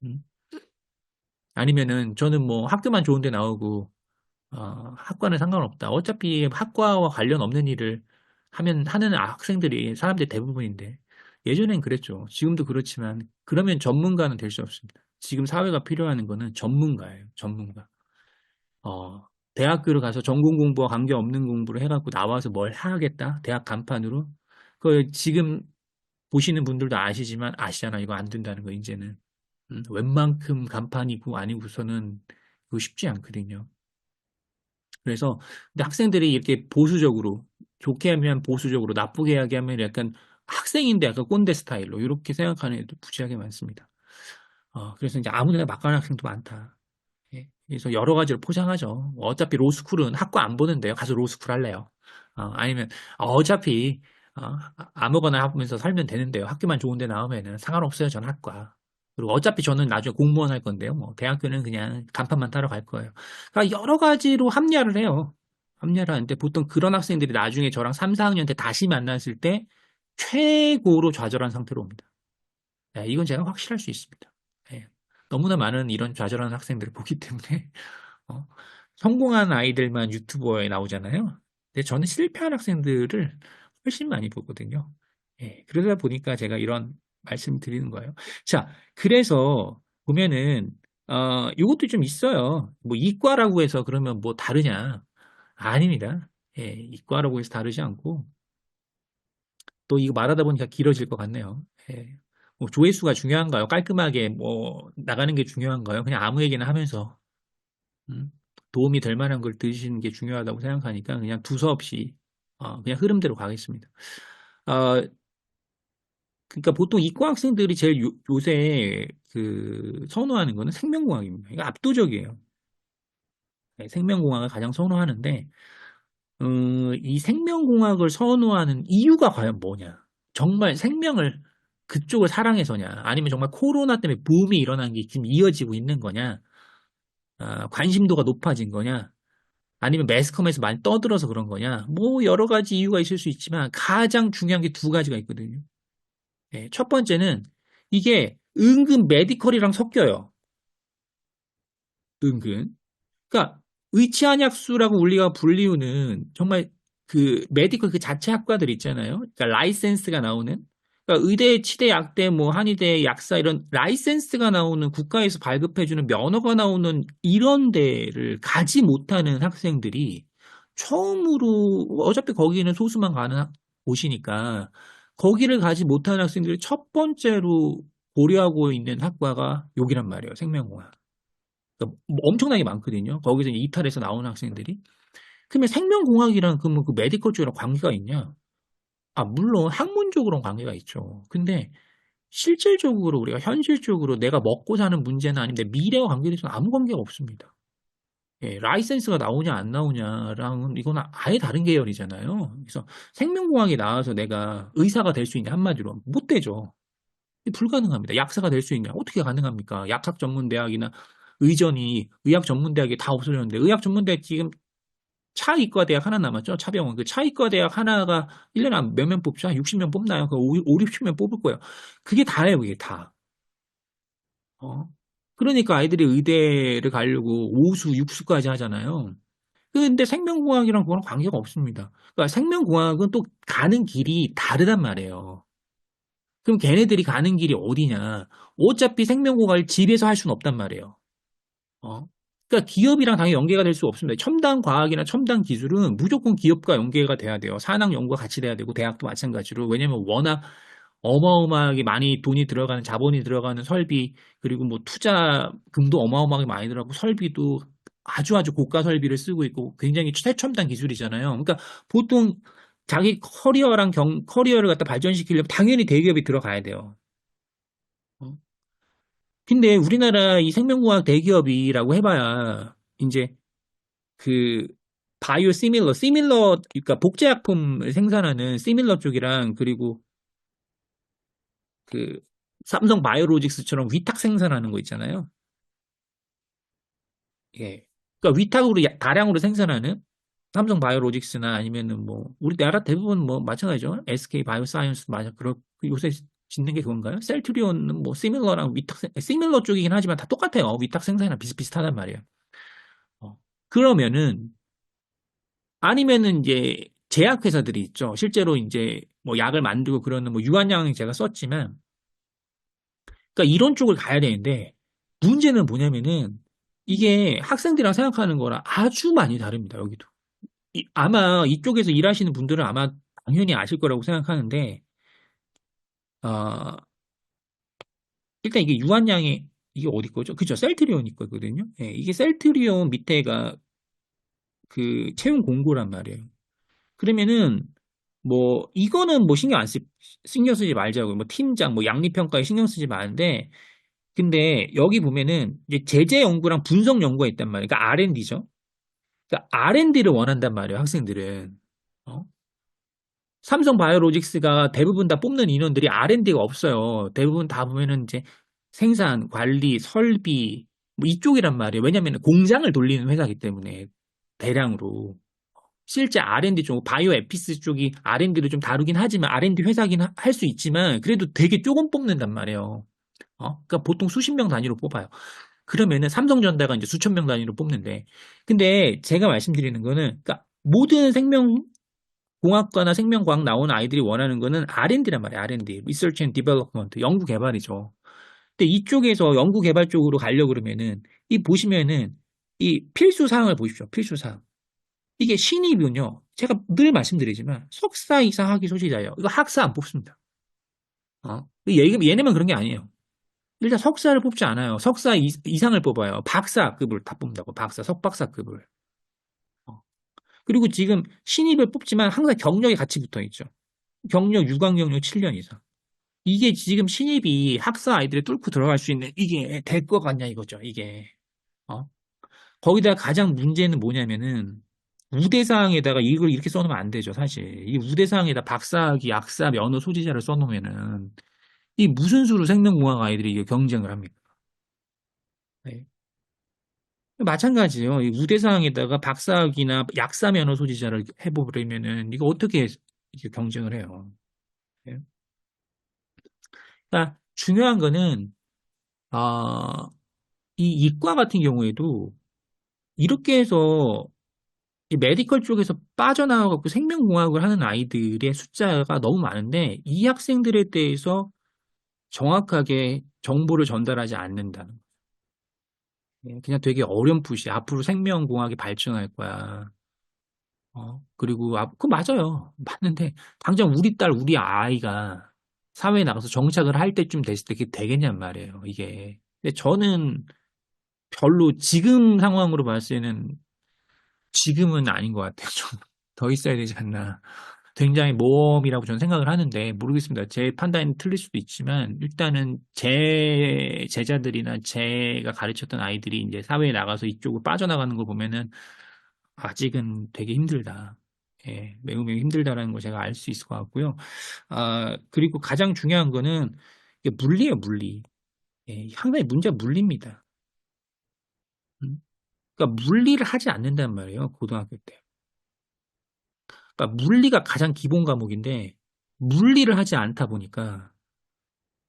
음? 아니면은 저는 뭐 학교만 좋은 데 나오고 학과는 상관없다. 어차피 학과와 관련 없는 일을 하는 학생들이 사람들이 대부분인데 예전엔 그랬죠. 지금도 그렇지만 그러면 전문가는 될 수 없습니다. 지금 사회가 필요한 거는 전문가예요. 전문가. 어, 대학교를 가서 전공 공부와 관계없는 공부를 해갖고 나와서 뭘 해야겠다? 대학 간판으로? 그 지금 보시는 분들도 아시잖아. 이거 안 된다는 거, 이제는. 웬만큼 간판이고 아니고서는 그거 쉽지 않거든요. 그래서 근데 학생들이 이렇게 보수적으로 좋게 하면 보수적으로 나쁘게 하면 약간 학생인데 약간 꼰대 스타일로 이렇게 생각하는 애도 무지하게 많습니다. 그래서 이제 아무데나 막 가는 학생도 많다. 예, 그래서 여러 가지로 포장하죠. 어차피 로스쿨은 학과 안 보는데요. 가서 로스쿨 할래요. 아니면 어차피 아무거나 하면서 살면 되는데요. 학교만 좋은 데 나오면은 상관없어요. 전 학과. 그리고 어차피 저는 나중에 공무원 할 건데요. 뭐 대학교는 그냥 간판만 따러 갈 거예요. 그러니까 여러 가지로 합리화를 해요. 합리화를 하는데 보통 그런 학생들이 나중에 저랑 3, 4학년 때 다시 만났을 때 최고로 좌절한 상태로 옵니다. 네, 이건 제가 확실할 수 있습니다. 예, 너무나 많은 이런 좌절하는 학생들을 보기 때문에 어, 성공한 아이들만 유튜버에 나오잖아요. 근데 저는 실패한 학생들을 훨씬 많이 보거든요. 예, 그러다 보니까 제가 이런 말씀 드리는 거예요. 자, 그래서 보면은 이것도 좀 있어요. 뭐 이과라고 해서 그러면 뭐 다르냐? 아닙니다. 예, 이과라고 해서 다르지 않고 또 이거 말하다 보니까 길어질 것 같네요. 예. 뭐 조회수가 중요한가요? 깔끔하게 뭐 나가는 게 중요한가요? 그냥 아무 얘기나 하면서 음, 도움이 될 만한 걸 들으시는 게 중요하다고 생각하니까 그냥 두서없이 그냥 흐름대로 가겠습니다. 어, 그러니까 보통 이과 학생들이 제일 요새 그 선호하는 거는 생명공학입니다. 이거 압도적이에요. 네, 생명공학을 가장 선호하는데 이 생명공학을 선호하는 이유가 과연 뭐냐? 정말 생명을 그쪽을 사랑해서냐? 아니면 정말 코로나 때문에 붐이 일어난 게 지금 이어지고 있는 거냐? 관심도가 높아진 거냐? 아니면 매스컴에서 많이 떠들어서 그런 거냐? 뭐 여러 가지 이유가 있을 수 있지만 가장 중요한 게 두 가지가 있거든요. 네, 첫 번째는 이게 은근 메디컬이랑 섞여요. 은근. 그러니까 의치안약수라고 우리가 불리우는 정말 그 메디컬 그 자체 학과들 있잖아요. 그러니까 라이센스가 나오는 그러니까 의대, 치대, 약대, 뭐 한의대, 약사 이런 라이센스가 나오는 국가에서 발급해주는 면허가 나오는 이런 데를 가지 못하는 학생들이 처음으로 어차피 거기는 소수만 가는 곳이니까 거기를 가지 못하는 학생들이 첫 번째로 고려하고 있는 학과가 여기란 말이에요. 생명공학. 그러니까 뭐 엄청나게 많거든요. 거기서 이탈해서 나오는 학생들이. 그러면 생명공학이랑 그러면 그 메디컬 쪽이랑 관계가 있냐? 물론 학문적으로는 관계가 있죠. 근데 실질적으로 우리가 현실적으로 내가 먹고 사는 문제나 아니면 내 미래와 관계돼서는 아무 관계가 없습니다. 예, 라이센스가 나오냐 안 나오냐랑은 이건 아예 다른 계열이잖아요. 그래서 생명공학이 나와서 내가 의사가 될 수 있냐 한마디로 못 되죠. 불가능합니다. 약사가 될 수 있냐? 어떻게 가능합니까? 약학 전문 대학이나 의전이 의학 전문 대학이 다 없어졌는데 의학 전문 대학 지금 차이과 대학 하나 남았죠. 차병원. 그 차이과 대학 하나가 1년에 몇 명 뽑죠? 한 60명 뽑나요? 그 5, 60명 뽑을 거예요. 그게 다예요, 그게 다. 어? 그러니까 아이들이 의대를 가려고 5수, 6수까지 하잖아요. 근데 생명공학이랑 그거랑 관계가 없습니다. 그러니까 생명공학은 또 가는 길이 다르단 말이에요. 그럼 걔네들이 가는 길이 어디냐? 어차피 생명공학을 집에서 할 수는 없단 말이에요. 어? 그러니까 기업이랑 당연히 연계가 될 수 없습니다. 첨단 과학이나 첨단 기술은 무조건 기업과 연계가 돼야 돼요. 산학 연구가 같이 돼야 되고 대학도 마찬가지로. 왜냐면 워낙 어마어마하게 많이 돈이 들어가는 자본이 들어가는 설비 그리고 뭐 투자금도 어마어마하게 많이 들어가고 설비도 아주 아주 고가 설비를 쓰고 있고 굉장히 최첨단 기술이잖아요. 그러니까 보통 자기 커리어를 갖다 발전시키려면 당연히 대기업이 들어가야 돼요. 어? 근데 우리나라 이 생명공학 대기업이라고 해봐야 이제 그 바이오 시밀러 그러니까 복제약품을 생산하는 시밀러 쪽이랑 그리고 그 삼성 바이오로직스처럼 위탁 생산하는 거 있잖아요. 예. 그러니까 위탁으로 다량으로 생산하는 삼성 바이오로직스나 아니면은 뭐 우리나라 대부분 뭐 마찬가지죠. SK 바이오사이언스 맞아. 요새 짓는 게 그건가요? 셀트리온은 뭐 시밀러랑 시밀러 쪽이긴 하지만 다 똑같아요. 위탁 생산이랑 비슷비슷하단 말이에요. 어. 그러면은 아니면은 이제 제약회사들이 있죠. 실제로 이제 뭐 약을 만들고 그러는 뭐 유한양이 제가 썼지만 그러니까 이런 쪽을 가야 되는데 문제는 뭐냐면은 이게 학생들이랑 생각하는 거랑 아주 많이 다릅니다. 여기도. 아마 이쪽에서 일하시는 분들은 아마 당연히 아실 거라고 생각하는데 어, 일단 이게 유한양의 이게 어디 거죠? 그죠? 셀트리온 있거든요. 예, 이게 셀트리온 밑에가 그 채용 공고란 말이에요. 그러면은 뭐 이거는 뭐 신경 쓰지 말자고 뭐 팀장 뭐 양리평가에 신경 쓰지 마는데 근데 여기 보면은 이제 제재 연구랑 분석 연구가 있단 말이에요. 그러니까 R&D죠. 그러니까 R&D를 원한단 말이에요, 학생들은. 어? 삼성 바이오로직스가 대부분 다 뽑는 인원들이 R&D가 없어요. 대부분 다 보면은 이제 생산, 관리, 설비 뭐 이쪽이란 말이에요. 왜냐하면 공장을 돌리는 회사이기 때문에 대량으로. 실제 R&D 쪽, 바이오 에피스 쪽이 R&D를 좀 다루긴 하지만 R&D 회사긴 할 수 있지만 그래도 되게 조금 뽑는단 말이에요. 그러니까 보통 수십 명 단위로 뽑아요. 그러면은 삼성전자가 이제 수천 명 단위로 뽑는데, 근데 제가 말씀드리는 거는, 그러니까 모든 생명공학과나 생명과학 나오는 아이들이 원하는 거는 R&D란 말이에요. R&D, Research and Development, 연구 개발이죠. 근데 이쪽에서 연구 개발 쪽으로 가려고 그러면은 이 보시면은 이 필수 사항을 보십시오. 필수 사항. 이게 신입은요. 제가 늘 말씀드리지만 석사 이상 학위 소지자예요. 이거 학사 안 뽑습니다. 얘네만 그런 게 아니에요. 일단 석사를 뽑지 않아요. 석사 이상을 뽑아요. 박사급을 다 뽑는다고. 석박사급을. 어. 그리고 지금 신입을 뽑지만 항상 경력이 같이 붙어 있죠. 유관 경력 7년 이상. 이게 지금 신입이 학사 아이들을 뚫고 들어갈 수 있는 이게 될 것 같냐 이거죠. 이게. 어? 거기다 가장 문제는 뭐냐면은 우대사항에다가 이걸 이렇게 써놓으면 안 되죠. 사실 이 우대사항에다 박사학위, 약사, 면허 소지자를 써놓으면은 이 무슨 수로 생명공학 아이들이 이게 경쟁을 합니까? 네. 마찬가지예요. 이 우대사항에다가 박사학위나 약사 면허 소지자를 해보려면은 이거 어떻게 이렇게 경쟁을 해요? 예. 그러니까 중요한 거는 이 이과 같은 경우에도 이렇게 해서 이 메디컬 쪽에서 빠져나와갖고 생명공학을 하는 아이들의 숫자가 너무 많은데 이 학생들에 대해서 정확하게 정보를 전달하지 않는다는 거예요. 예, 그냥 되게 어렴풋이 앞으로 생명공학이 발전할 거야. 그리고, 그거 맞아요. 맞는데, 당장 우리 딸, 우리 아이가 사회에 나가서 정착을 할 때쯤 됐을 때 그게 되겠냔 말이에요, 이게. 근데 저는 별로 지금 상황으로 봤을 때는 지금은 아닌 것 같아요. 좀 더 있어야 되지 않나. 굉장히 모험이라고 저는 생각을 하는데, 모르겠습니다. 제 판단이 틀릴 수도 있지만, 일단은 제 제자들이나 제가 가르쳤던 아이들이 이제 사회에 나가서 이쪽으로 빠져나가는 걸 보면은, 아직은 되게 힘들다. 예, 매우 매우 힘들다라는 걸 제가 알 수 있을 것 같고요. 그리고 가장 중요한 거는 이게 물리예요, 물리. 예, 항상 문제가 물리입니다. 음? 그러니까 물리를 하지 않는단 말이에요, 고등학교 때. 그러니까 물리가 가장 기본 과목인데 물리를 하지 않다 보니까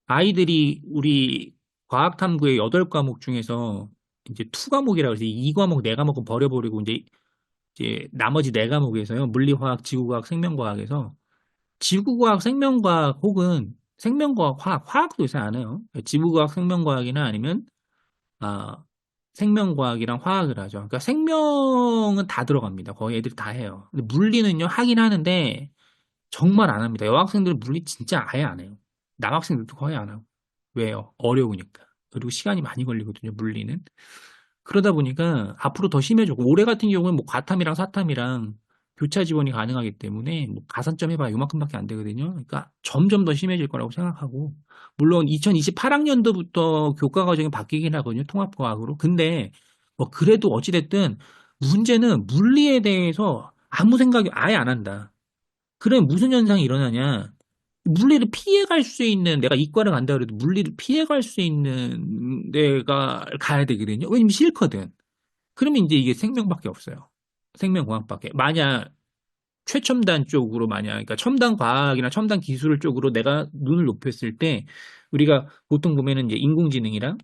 아이들이 우리 과학탐구의 8과목 중에서 이제 투 과목이라고 해서 이 과목, 네 과목은 버려버리고 이제 나머지 네 과목에서요. 물리화학, 지구과학, 생명과학에서 지구과학, 생명과학 혹은 생명과학, 화학도 요새 안 해요. 지구과학, 생명과학이나 아니면 아, 생명과학이랑 화학을 하죠. 그러니까 생명은 다 들어갑니다. 거의 애들이 다 해요. 근데 물리는요, 하긴 하는데 정말 안 합니다. 여학생들은 물리 진짜 아예 안 해요. 남학생들도 거의 안 하고. 왜요? 어려우니까. 그리고 시간이 많이 걸리거든요, 물리는. 그러다 보니까 앞으로 더 심해졌고, 올해 같은 경우는 뭐 과탐이랑 사탐이랑 교차 지원이 가능하기 때문에 뭐 가산점 해봐야 요만큼밖에 안 되거든요. 그러니까 점점 더 심해질 거라고 생각하고, 물론 2028학년도부터 교과 과정이 바뀌긴 하거든요, 통합과학으로. 근데 뭐 그래도 어찌됐든 문제는 물리에 대해서 아무 생각이 아예 안 한다. 그럼 무슨 현상이 일어나냐? 물리를 피해갈 수 있는, 내가 이과를 간다 그래도 물리를 피해갈 수 있는 데가 가야 되거든요. 왜냐면 싫거든. 그러면 이제 이게 생명밖에 없어요. 생명공학밖에. 만약 최첨단 쪽으로 그러니까 첨단 과학이나 첨단 기술 쪽으로 내가 눈을 높였을 때 우리가 보통 보면은 이제 인공지능이랑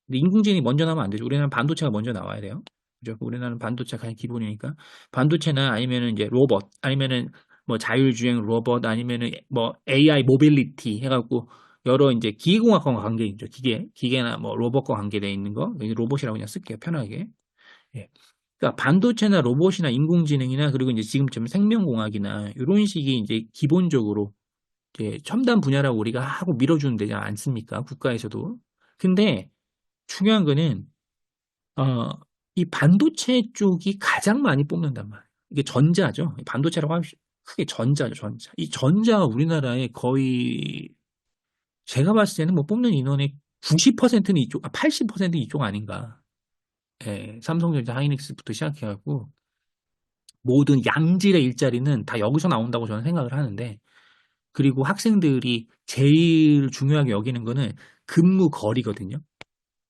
근데 인공지능이 먼저 나오면 안 되죠. 우리나라는 반도체가 먼저 나와야 돼요. 그죠? 우리나라는 반도체가 가장 기본이니까. 반도체나 아니면은 이제 로봇, 아니면은 뭐 자율주행 로봇, 아니면은 뭐 AI 모빌리티 해갖고 여러 이제 기계공학과 관계 있죠. 기계나 뭐 로봇과 관계되어 있는 거. 여기 로봇이라고 그냥 쓸게요. 편하게. 예. 그러니까 반도체나 로봇이나 인공지능이나 그리고 이제 지금쯤 생명공학이나 이런 식이 이제 기본적으로 이제 첨단 분야라고 우리가 하고 밀어주는 데지 않습니까? 국가에서도. 근데 중요한 거는 어, 이 반도체 쪽이 가장 많이 뽑는단 말이에요. 이게 전자죠. 반도체라고 하면 크게 전자죠, 전자. 이 전자가 우리나라에 거의 제가 봤을 때는 뭐 뽑는 인원의 90%는 이쪽, 80%는 이쪽 아닌가. 예, 삼성전자, 하이닉스부터 시작해갖고 모든 양질의 일자리는 다 여기서 나온다고 저는 생각을 하는데 그리고 학생들이 제일 중요하게 여기는 거는 근무 거리거든요.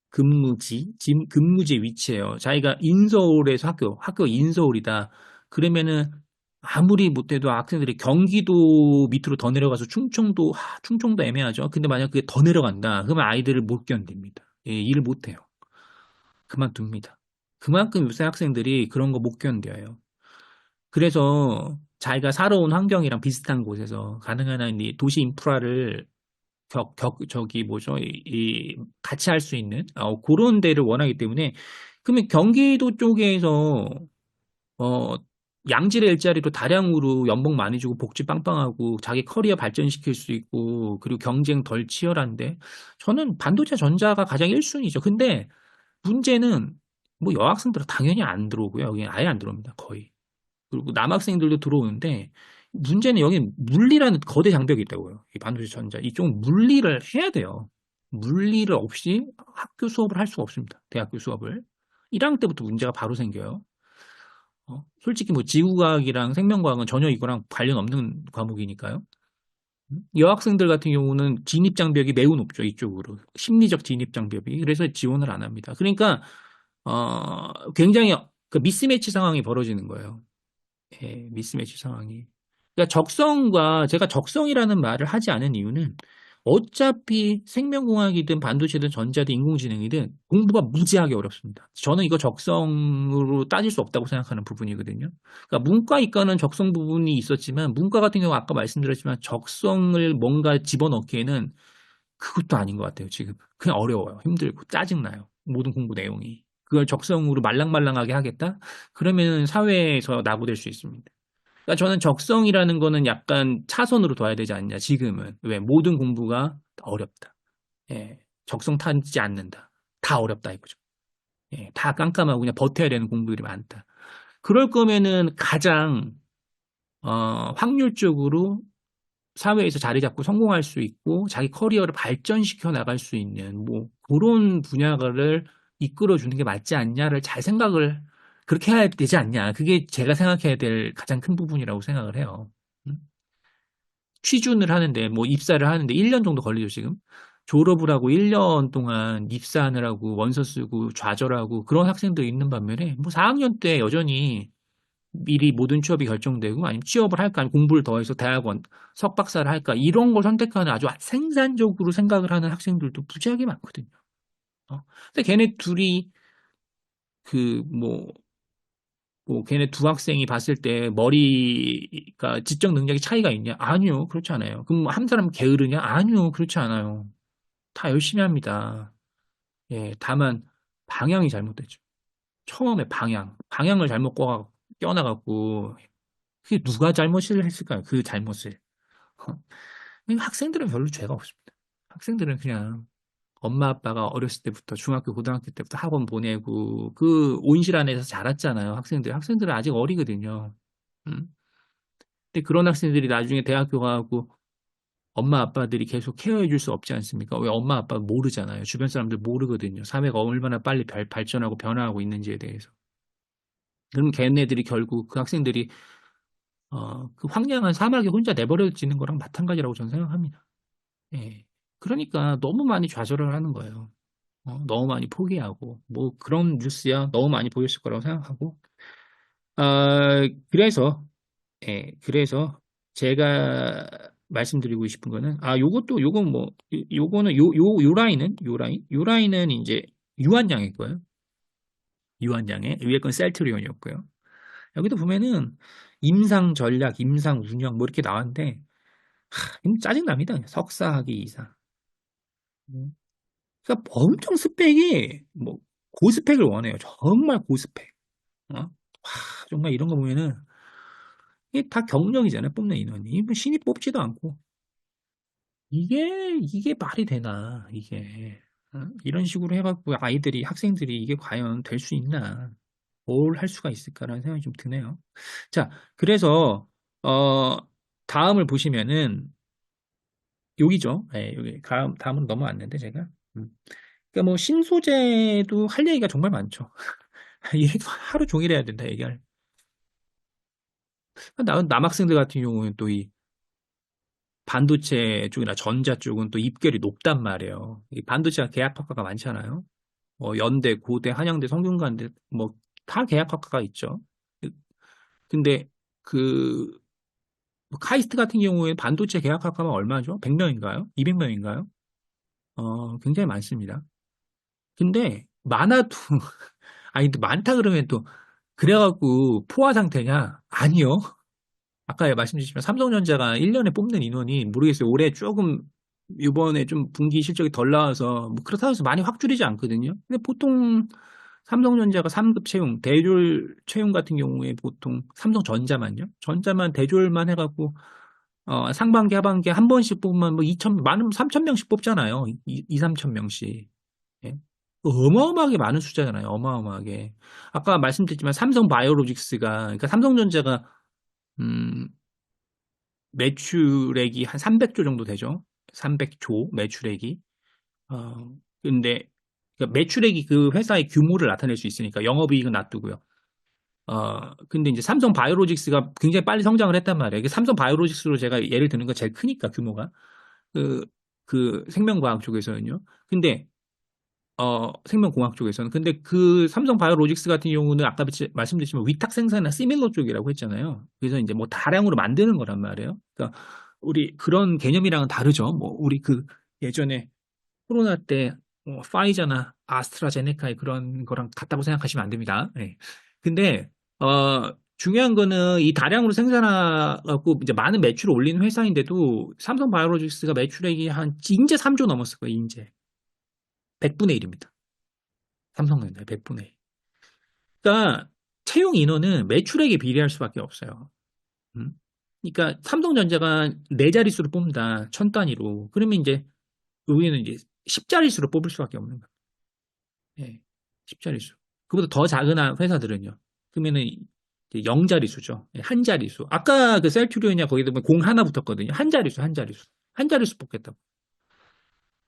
근무지 위치예요. 자기가 인서울에서 학교 인서울이다. 그러면은 아무리 못해도 학생들이 경기도 밑으로 더 내려가서 충청도 애매하죠. 근데 만약 그게 더 내려간다. 그러면 아이들을 못 견딥니다. 예, 일을 못 해요. 그만둡니다. 그만큼 요새 학생들이 그런 거 못 견뎌요. 그래서 자기가 살아온 환경이랑 비슷한 곳에서 가능한 한 이 도시 인프라를 저기 뭐죠? 같이 할 수 있는 그런 데를 원하기 때문에 그러면 경기도 쪽에서 어, 양질의 일자리로 다량으로 연봉 많이 주고 복지 빵빵하고 자기 커리어 발전시킬 수 있고 그리고 경쟁 덜 치열한데 저는 반도체 전자가 가장 1순위죠. 근데 문제는 뭐 여학생들은 당연히 안 들어오고요. 여기 아예 안 들어옵니다. 거의. 그리고 남학생들도 들어오는데 문제는 여기 물리라는 거대 장벽이 있다고요. 이 반도체 전자. 이쪽 물리를 해야 돼요. 물리를 없이 학교 수업을 할 수가 없습니다. 대학교 수업을. 1학년 때부터 문제가 바로 생겨요. 솔직히 뭐 지구과학이랑 생명과학은 전혀 이거랑 관련 없는 과목이니까요. 여학생들 같은 경우는 진입 장벽이 매우 높죠. 이쪽으로. 심리적 진입 장벽이. 그래서 지원을 안 합니다. 그러니까 굉장히 그 미스매치 상황이 벌어지는 거예요. 예, 미스매치 상황이. 그러니까 제가 적성이라는 말을 하지 않은 이유는 어차피 생명공학이든 반도체든 전자든 인공지능이든 공부가 무지하게 어렵습니다. 저는 이거 적성으로 따질 수 없다고 생각하는 부분이거든요. 그러니까 문과, 이과는 적성 부분이 있었지만 문과 같은 경우 아까 말씀드렸지만 적성을 뭔가 집어넣기에는 그것도 아닌 것 같아요, 지금. 그냥 어려워요. 힘들고 짜증나요. 모든 공부 내용이. 그걸 적성으로 말랑말랑하게 하겠다? 그러면 사회에서 낙오될 수 있습니다. 그러니까 저는 적성이라는 거는 약간 차선으로 둬야 되지 않냐, 지금은. 왜? 모든 공부가 어렵다. 예, 적성 타지 않는다. 다 어렵다 이거죠. 예, 다 깜깜하고 그냥 버텨야 되는 공부들이 많다. 그럴 거면은 가장 확률적으로 사회에서 자리 잡고 성공할 수 있고 자기 커리어를 발전시켜 나갈 수 있는 뭐 그런 분야를 이끌어 주는 게 맞지 않냐를 잘 생각을 그렇게 해야 되지 않냐. 그게 제가 생각해야 될 가장 큰 부분이라고 생각을 해요. 음? 취준을 하는데 뭐 입사를 하는데 1년 정도 걸리죠, 지금. 졸업을 하고 1년 동안 입사하느라고 원서 쓰고 좌절하고 그런 학생도 있는 반면에 뭐 4학년 때 여전히 미리 모든 취업이 결정되고 아니면 취업을 할까 아니면 공부를 더 해서 대학원 석박사를 할까 이런 걸 선택하는 아주 생산적으로 생각을 하는 학생들도 무지하게 많거든요. 근데 걔네 둘이 그 걔네 두 학생이 봤을 때 머리가 지적 능력이 차이가 있냐? 아니요, 그렇지 않아요. 그럼 한 사람은 게으르냐? 아니요, 그렇지 않아요. 다 열심히 합니다. 예, 다만 방향이 잘못됐죠. 처음에 방향을 잘못 껴나갖고 그게 누가 잘못을 했을까요? 그 잘못을. 학생들은 별로 죄가 없습니다. 학생들은 그냥 엄마 아빠가 어렸을 때부터 중학교, 고등학교 때부터 학원 보내고 그 온실 안에서 자랐잖아요. 학생들은 아직 어리거든요. 음? 근데 그런 학생들이 나중에 대학교 가고 엄마 아빠들이 계속 케어해 줄 수 없지 않습니까? 왜 엄마 아빠 모르잖아요. 주변 사람들 모르거든요. 사회가 얼마나 빨리 발전하고 변화하고 있는지에 대해서. 그럼 걔네들이 결국 그 학생들이 그 황량한 사막에 혼자 내버려지는 거랑 마찬가지라고 저는 생각합니다. 예. 그러니까 너무 많이 좌절을 하는 거예요. 너무 많이 포기하고 뭐 그런 뉴스야 너무 많이 보였을 거라고 생각하고 그래서 그래서 제가 말씀드리고 싶은 거는 요건 뭐 요거는 요 라인은 이제 유한양일 거예요. 유한양의 위에 건 셀트리온이었고요. 여기도 보면은 임상 전략, 임상 운영 뭐 이렇게 나왔는데 짜증납니다. 석사학위 이상. 음. 그러니까 엄청 스펙이 뭐 고스펙을 원해요. 정말 고스펙. 와, 정말 이런 거 보면은 이게 다 경력이잖아요. 뽑는 인원이. 뭐 신입 뽑지도 않고. 이게 말이 되나, 이게. 이런 식으로 해갖고 학생들이 이게 과연 될 수 있나. 뭘 할 수가 있을까라는 생각이 좀 드네요. 자, 그래서, 어, 다음을 보시면은, 여기죠. 예, 여기. 다음은 넘어왔는데, 제가. 그러니까 뭐, 신소재도 할 얘기가 정말 많죠. 얘기 하루 종일 해야 된다, 얘기할. 남학생들 같은 경우는 또 이 반도체 쪽이나 전자 쪽은 또 입결이 높단 말이에요. 이 반도체가 계약학과가 많잖아요. 연대, 고대, 한양대, 성균관대 뭐 다 계약학과가 있죠. 근데 그 카이스트 같은 경우에 반도체 계약학과가 얼마죠? 100명인가요? 200명인가요? 굉장히 많습니다. 근데 많아도 아니 또 많다 그러면 또 그래갖고 포화 상태냐? 아니요. 아까 말씀드렸지만 삼성전자가 1년에 뽑는 인원이 모르겠어요. 올해 조금 이번에 좀 분기 실적이 덜 나와서 뭐 그렇다고 해서 많이 확 줄이지 않거든요. 근데 보통 삼성전자가 3급 채용, 대졸 채용 같은 경우에 보통 삼성전자만요. 전자만 대졸만 해갖고 상반기, 하반기 한 번씩 뽑으면 뭐 2천, 많으면 3천 명씩 뽑잖아요. 3천 명씩. 예? 어마어마하게 많은 숫자잖아요. 어마어마하게. 아까 말씀드렸지만 삼성 바이오로직스가, 그러니까 삼성전자가 음, 매출액이 한 300조 정도 되죠. 300조 매출액이. 근데 그러니까 매출액이 그 회사의 규모를 나타낼 수 있으니까 영업이익은 놔두고요. 근데 이제 삼성 바이오로직스가 굉장히 빨리 성장을 했단 말이에요. 이게 삼성 바이오로직스로 제가 예를 드는 건 제일 크니까 규모가 그, 그 생명과학 쪽에서는요. 근데 생명공학 쪽에서는. 근데 그 삼성 바이오로직스 같은 경우는 아까 말씀드렸지만 위탁 생산이나 시밀러 쪽이라고 했잖아요. 그래서 이제 뭐 다량으로 만드는 거란 말이에요. 그러니까 우리 그런 개념이랑은 다르죠. 뭐 우리 그 예전에 코로나 때 파이자나 아스트라제네카의 그런 거랑 같다고 생각하시면 안 됩니다. 네. 근데 중요한 거는 이 다량으로 생산하고 이제 많은 매출을 올리는 회사인데도 삼성 바이오로직스가 매출액이 한 인제 3조 넘었을 거예요. 인제 100분의 1입니다. 삼성전자 100분의 1. 그러니까 채용 인원은 매출액에 비례할 수밖에 없어요. 음? 그러니까 삼성전자가 네 자릿수로 뽑는다. 천 단위로. 그러면 이제 여기는 이제 10자릿수로 뽑을 수밖에 없는 거예요. 예. 10자릿수. 그보다 더 작은 회사들은요. 그러면은 이제 0자릿수죠. 예, 한 자릿수. 아까 그 셀튜리온이냐 거기도 보면 공 하나 붙었거든요. 한 자릿수, 한 자릿수. 한 자릿수 뽑겠다고.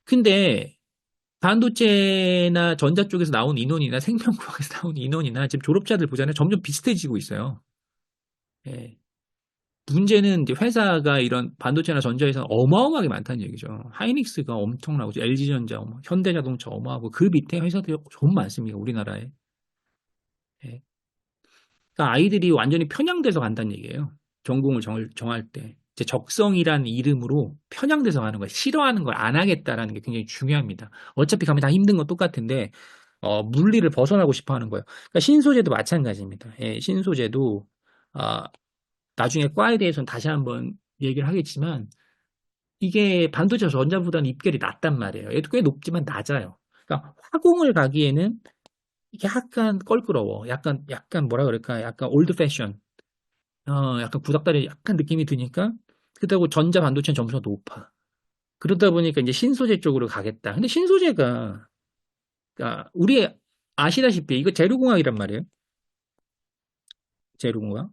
근데 반도체나 전자 쪽에서 나온 인원이나 생명과학에서 나온 인원이나 지금 졸업자들 보잖아요. 점점 비슷해지고 있어요. 예. 문제는 이제 회사가 이런 반도체나 전자에서 어마어마하게 많다는 얘기죠. 하이닉스가 엄청나고 LG전자, 현대자동차 어마하고 그 밑에 회사들이 좀 많습니다. 우리나라에. 예. 그러니까 아이들이 완전히 편향돼서 간다는 얘기예요. 전공을 정할 때. 이제 적성이란 이름으로 편향돼서 가는 거예요. 싫어하는 걸 안 하겠다라는 게 굉장히 중요합니다. 어차피 가면 다 힘든 건 똑같은데, 물리를 벗어나고 싶어 하는 거예요. 그러니까 신소재도 마찬가지입니다. 예, 신소재도, 아, 나중에 과에 대해서는 다시 한번 얘기를 하겠지만, 이게 반도체 전자보다는 입결이 낮단 말이에요. 얘도 꽤 높지만 낮아요. 그러니까 화공을 가기에는 이게 약간 껄끄러워. 약간 뭐라 그럴까? 약간 올드 패션. 약간 구닥다리 약간 느낌이 드니까, 그렇다고 전자 반도체는 점수가 높아. 그러다 보니까 이제 신소재 쪽으로 가겠다. 근데 신소재가, 그러니까 우리 아시다시피 이거 재료공학이란 말이에요. 재료공학.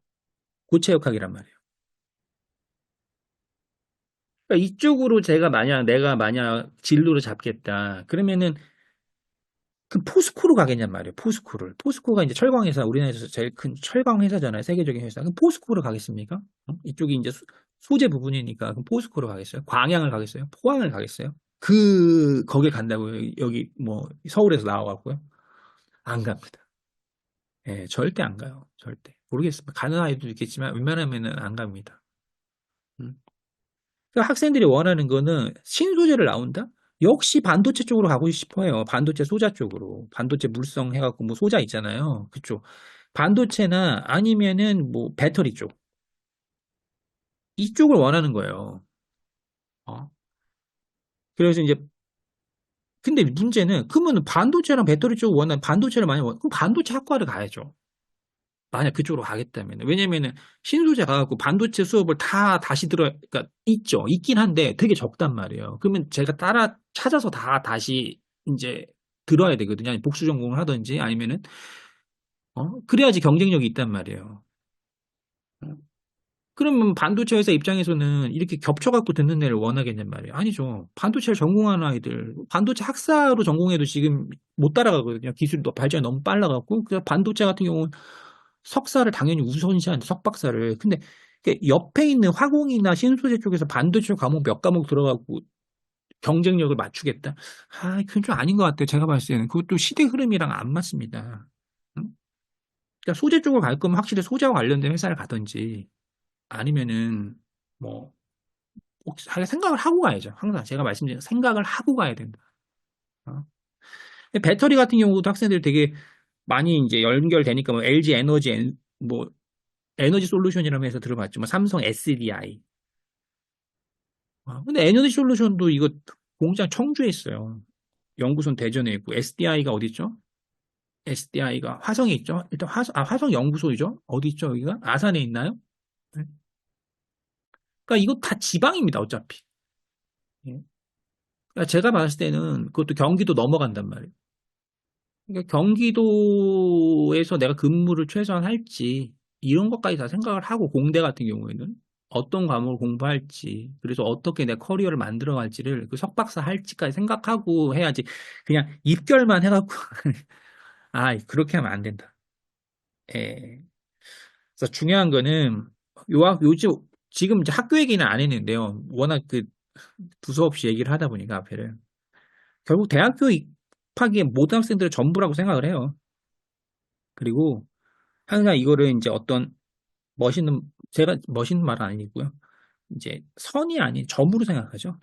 고체역학이란 말이에요. 그러니까 이쪽으로 내가 만약 진로를 잡겠다. 그러면은 그 포스코로 가겠냔 말이에요. 포스코를. 포스코가 이제 철강 회사, 우리나라에서 제일 큰 철강 회사잖아요. 세계적인 회사. 그럼 포스코로 가겠습니까? 이쪽이 이제 소재 부분이니까 그럼 포스코로 가겠어요? 광양을 가겠어요? 포항을 가겠어요? 거길 간다고요? 여기 뭐 서울에서 나와갖고요? 안 갑니다. 예, 절대 안 가요. 절대. 모르겠습니다. 가는 아이도 있겠지만 웬만하면은 안 갑니다. 음. 그러니까 학생들이 원하는 거는 신소재를 나온다? 역시 반도체 쪽으로 가고 싶어요. 반도체 소자 쪽으로. 반도체 물성 해갖고 뭐 소자 있잖아요. 그쪽. 반도체나 아니면은 뭐 배터리 쪽. 이쪽을 원하는 거예요. 어? 그래서 이제 근데 문제는 그러면 반도체랑 배터리 쪽 원하는 반도체를 많이 그럼 반도체 학과를 가야죠. 만약 그쪽으로 가겠다면. 왜냐면은 신소재 가갖고 반도체 수업을 다 다시 그러니까 있죠. 있긴 한데 되게 적단 말이에요. 그러면 제가 따라 찾아서 다 다시 이제 들어야 되거든요. 아니 복수 전공을 하든지 아니면은, 그래야지 경쟁력이 있단 말이에요. 어? 그러면 반도체 회사 입장에서는 이렇게 겹쳐갖고 듣는 애를 원하겠냔 말이에요. 아니죠. 반도체를 전공하는 아이들, 반도체 학사로 전공해도 지금 못 따라가거든요. 기술이 발전이 너무 빨라갖고. 그래서 반도체 같은 경우는 석사를 당연히 우선시하는데 석박사를. 근데 옆에 있는 화공이나 신소재 쪽에서 반도체 과목 몇 과목 들어가고 경쟁력을 맞추겠다? 그건 좀 아닌 것 같아요. 제가 봤을 때는. 그것도 시대 흐름이랑 안 맞습니다. 응? 그러니까 소재 쪽으로 갈 거면 확실히 소재와 관련된 회사를 가든지 아니면은 뭐 꼭 생각을 하고 가야죠. 항상 제가 말씀드린 생각을 하고 가야 된다. 어? 배터리 같은 경우도 학생들이 되게 많이 이제 연결되니까 뭐 LG 에너지 뭐 에너지 솔루션이라고 해서 들어봤죠. 뭐 삼성 SDI. 근데 에너지 솔루션도 이거 공장 청주에 있어요. 연구소는 대전에 있고 SDI가 어디 있죠? SDI가 화성에 있죠. 일단 화성 연구소이죠. 어디 있죠? 여기가 아산에 있나요? 네. 그러니까 이거 다 지방입니다. 어차피. 예. 그러니까 제가 봤을 때는 그것도 경기도 넘어간단 말이에요. 그러니까 경기도에서 내가 근무를 최소한 할지 이런 것까지 다 생각을 하고 공대 같은 경우에는 어떤 과목을 공부할지 그래서 어떻게 내 커리어를 만들어 갈지를 그 석박사 할지까지 생각하고 해야지 그냥 입결만 해갖고 그렇게 하면 안 된다. 예. 그래서 중요한 거는 요즘 지금 이제 학교 얘기는 안 했는데요. 워낙 그 두서없이 얘기를 하다 보니까 앞에를 결국 대학교 입학이 모든 학생들의 전부라고 생각을 해요. 그리고 항상 이거를 이제 어떤 제가 멋있는 말은 아니고요. 이제 선이 아닌 점으로 생각하죠.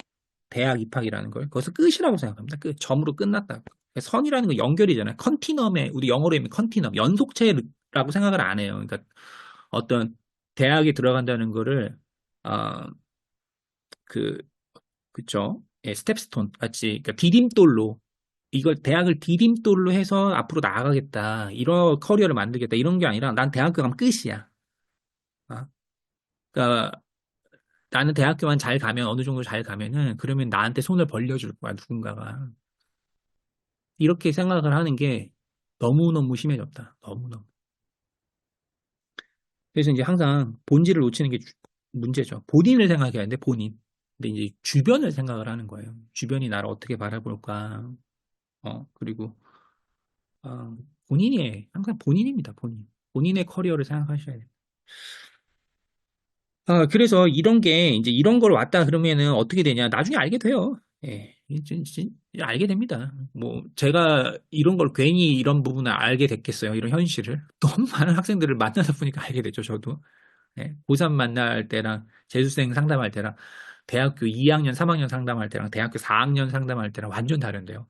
대학 입학이라는 걸. 거기서 끝이라고 생각합니다. 점으로 끝났다. 선이라는 건 연결이잖아요. 컨티넘에, 우리 영어로 하면 컨티넘, 연속체라고 생각을 안 해요. 그러니까 어떤 대학에 들어간다는 거를, 어, 그, 그쵸. 예, 스텝스톤 같이, 그러니까 디딤돌로, 이걸 대학을 디딤돌로 해서 앞으로 나아가겠다. 이런 커리어를 만들겠다. 이런 게 아니라 난 대학교 가면 끝이야. 어? 그러니까 나는 대학교만 잘 가면 어느 정도 잘 가면은 그러면 나한테 손을 벌려줄 거야 누군가가 이렇게 생각을 하는 게 너무너무 심해졌다 너무너무 그래서 이제 항상 본질을 놓치는 게 문제죠 본인을 생각해야 되는데 본인 근데 이제 주변을 생각을 하는 거예요 주변이 나를 어떻게 바라볼까 그리고 본인이 항상 본인입니다 본인의 커리어를 생각하셔야 돼요 그래서 이런 게 이제 이런 걸 왔다 그러면은 어떻게 되냐 나중에 알게 돼요 예. 알게 됩니다. 뭐 제가 이런 걸 괜히 이런 부분을 알게 됐겠어요. 이런 현실을. 너무 많은 학생들을 만나다 보니까 알게 됐죠, 저도. 예, 고3 만날 때랑 재수생 상담할 때랑 대학교 2학년, 3학년 상담할 때랑 대학교 4학년 상담할 때랑 완전 다른데요.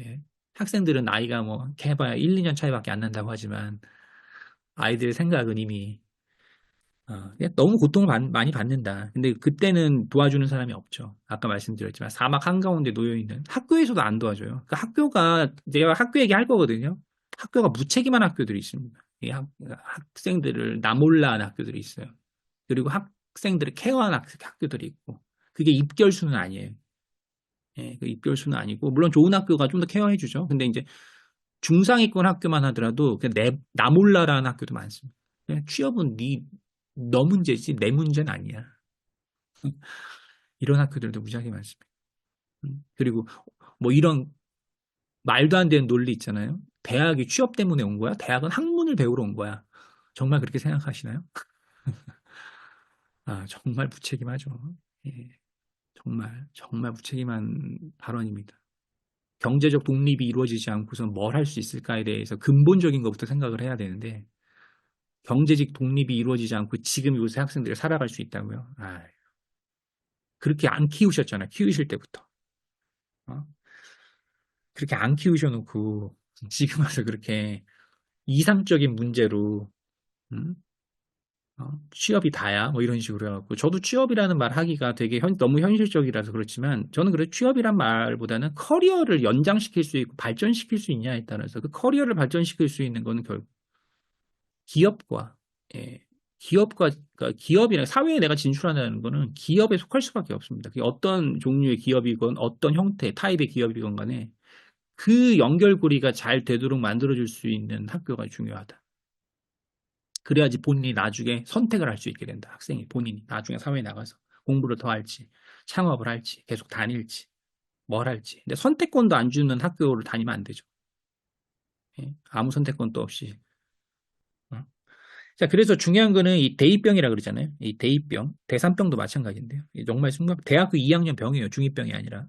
예. 학생들은 나이가 뭐 해봐야 1, 2년 차이밖에 안 난다고 하지만 아이들 생각은 이미 그냥 너무 고통을 많이 받는다. 근데 그때는 도와주는 사람이 없죠. 아까 말씀드렸지만 사막 한가운데 놓여 있는 학교에서도 안 도와줘요. 그 학교가 제가 학교 얘기할 거거든요. 학교가 무책임한 학교들이 있습니다. 이 학생들을 나몰라한 학교들이 있어요. 그리고 학생들을 케어하는 학교들이 있고 그게 입결수는 아니에요. 예, 그 입결수는 아니고 물론 좋은 학교가 좀 더 케어해주죠. 근데 이제 중상위권 학교만 하더라도 그냥 나몰라라는 학교도 많습니다. 그냥 취업은 너 문제지 내 문제는 아니야. 이런 학교들도 무지하게 많습니다. 그리고 뭐 이런 말도 안 되는 논리 있잖아요. 대학이 취업 때문에 온 거야? 대학은 학문을 배우러 온 거야. 정말 그렇게 생각하시나요? 정말 무책임하죠. 예, 정말 무책임한 발언입니다. 경제적 독립이 이루어지지 않고선 뭘 할 수 있을까에 대해서 근본적인 것부터 생각을 해야 되는데 경제적 독립이 이루어지지 않고 지금 요새 학생들이 살아갈 수 있다고요? 그렇게 안 키우셨잖아요. 키우실 때부터. 어? 그렇게 안 키우셔놓고 지금 와서 그렇게 이상적인 문제로 음? 취업이 다야? 뭐 이런 식으로 해갖고 저도 취업이라는 말 하기가 되게 너무 현실적이라서 그렇지만 저는 그래 취업이란 말보다는 커리어를 연장시킬 수 있고 발전시킬 수 있냐에 따라서 그 커리어를 발전시킬 수 있는 거는 결국 기업과 예, 그러니까 기업이나 사회에 내가 진출한다는 거는 기업에 속할 수밖에 없습니다. 그게 어떤 종류의 기업이건 어떤 형태, 타입의 기업이건 간에 그 연결고리가 잘 되도록 만들어줄 수 있는 학교가 중요하다. 그래야지 본인이 나중에 선택을 할 수 있게 된다. 학생이 본인이 나중에 사회에 나가서 공부를 더 할지, 창업을 할지, 계속 다닐지, 뭘 할지. 근데 선택권도 안 주는 학교를 다니면 안 되죠. 예? 아무 선택권도 없이. 어? 자, 그래서 중요한 거는 이 대입병이라 그러잖아요. 이 대입병, 대산병도 마찬가지인데요. 정말 순간 대학교 2학년 병이에요. 중2병이 아니라.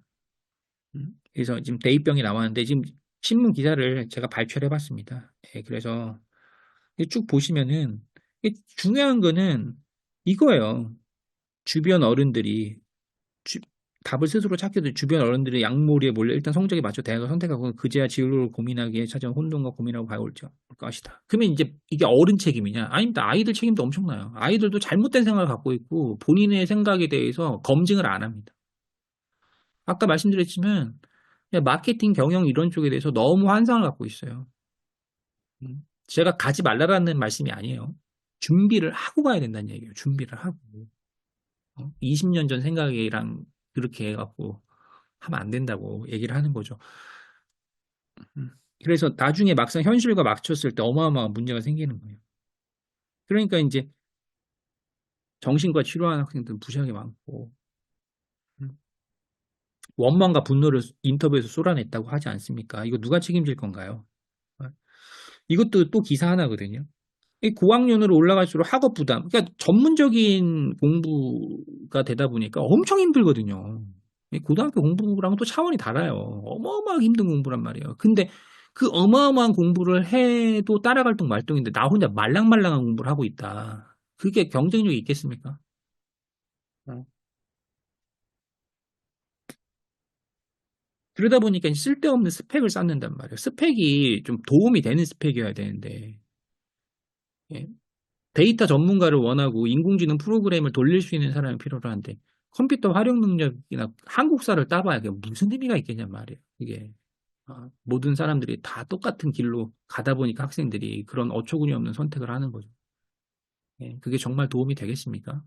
그래서 지금 대입병이 나왔는데 지금 신문 기사를 제가 발췌를 해봤습니다. 예, 그래서 쭉 보시면은 중요한 거는 이거예요. 주변 어른들이 주- 답을 스스로 찾기도 주변 어른들의 양모리에 몰려 일단 성적에 맞춰 대학을 선택하고 그제야 진로를 고민하기에 찾아온 혼돈과 고민하고 봐올 것이다. 그러면 이제 이게 어른 책임이냐? 아닙니다. 아이들 책임도 엄청나요. 아이들도 잘못된 생각을 갖고 있고 본인의 생각에 대해서 검증을 안 합니다. 아까 말씀드렸지만 그냥 마케팅 경영 이런 쪽에 대해서 너무 환상을 갖고 있어요. 제가 가지 말라라는 말씀이 아니에요. 준비를 하고 가야 된다는 얘기예요. 준비를 하고. 20년 전 생각이랑 그렇게 해갖고 하면 안 된다고 얘기를 하는 거죠. 음. 그래서 나중에 막상 현실과 맞췄을 때 어마어마한 문제가 생기는 거예요. 그러니까 이제 정신과 치료하는 학생들은 무지하게 많고 음. 원망과 분노를 인터뷰에서 쏟아냈다고 하지 않습니까? 이거 누가 책임질 건가요? 어? 이것도 또 기사 하나거든요. 이 고학년으로 올라갈수록 학업 부담, 그러니까 전문적인 공부가 되다 보니까 엄청 힘들거든요. 이 고등학교 공부랑 또 차원이 달라요. 어마어마하게 힘든 공부란 말이에요. 근데 그 어마어마한 공부를 해도 따라갈 동 말동인데 나 혼자 말랑말랑한 공부를 하고 있다. 그게 경쟁력이 있겠습니까? 어. 그러다 보니까 쓸데없는 스펙을 쌓는단 말이에요. 스펙이 좀 도움이 되는 스펙이어야 되는데 예. 데이터 전문가를 원하고 인공지능 프로그램을 돌릴 수 있는 사람이 필요로 한데 컴퓨터 활용 능력이나 한국사를 따봐야 그게 무슨 의미가 있겠냔 말이에요. 이게 모든 사람들이 다 똑같은 길로 가다 보니까 학생들이 그런 어처구니 없는 선택을 하는 거죠. 예, 그게 정말 도움이 되겠습니까?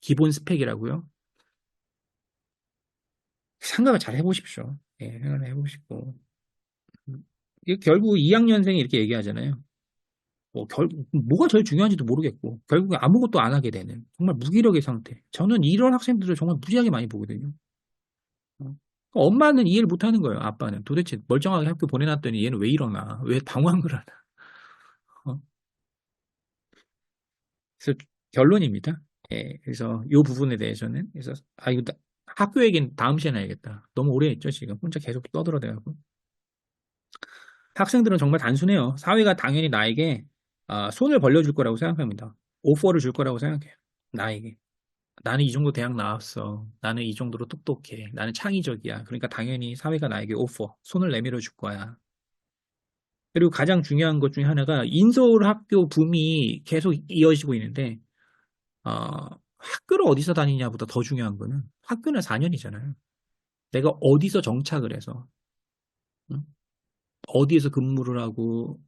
기본 스펙이라고요? 생각을 잘 해보십시오. 예, 생각을 해보시고 이게 결국 2학년생이 이렇게 얘기하잖아요. 뭐가 제일 중요한지도 모르겠고, 결국에 아무것도 안 하게 되는, 정말 무기력의 상태. 저는 이런 학생들을 정말 무지하게 많이 보거든요. 어. 엄마는 이해를 못 하는 거예요, 아빠는. 도대체 멀쩡하게 학교 보내놨더니 얘는 왜 이러나? 왜 방황을 하나? 어? 그래서 결론입니다. 예, 그래서 이 부분에 대해서는, 그래서, 학교 얘기는 다음 시간에 해야겠다. 너무 오래 했죠, 지금. 혼자 계속 떠들어대고. 학생들은 정말 단순해요. 사회가 당연히 나에게 손을 벌려줄 거라고 생각합니다. 오퍼를 줄 거라고 생각해요. 나에게. 나는 이 정도 대학 나왔어. 나는 이 정도로 똑똑해. 나는 창의적이야. 그러니까 당연히 사회가 나에게 오퍼, 손을 내밀어 줄 거야. 그리고 가장 중요한 것 중에 하나가 인서울 학교 붐이 계속 이어지고 있는데, 학교를 어디서 다니냐보다 더 중요한 거는 학교는 4년이잖아요. 내가 어디서 정착을 해서, 응? 어디에서 근무를 하고,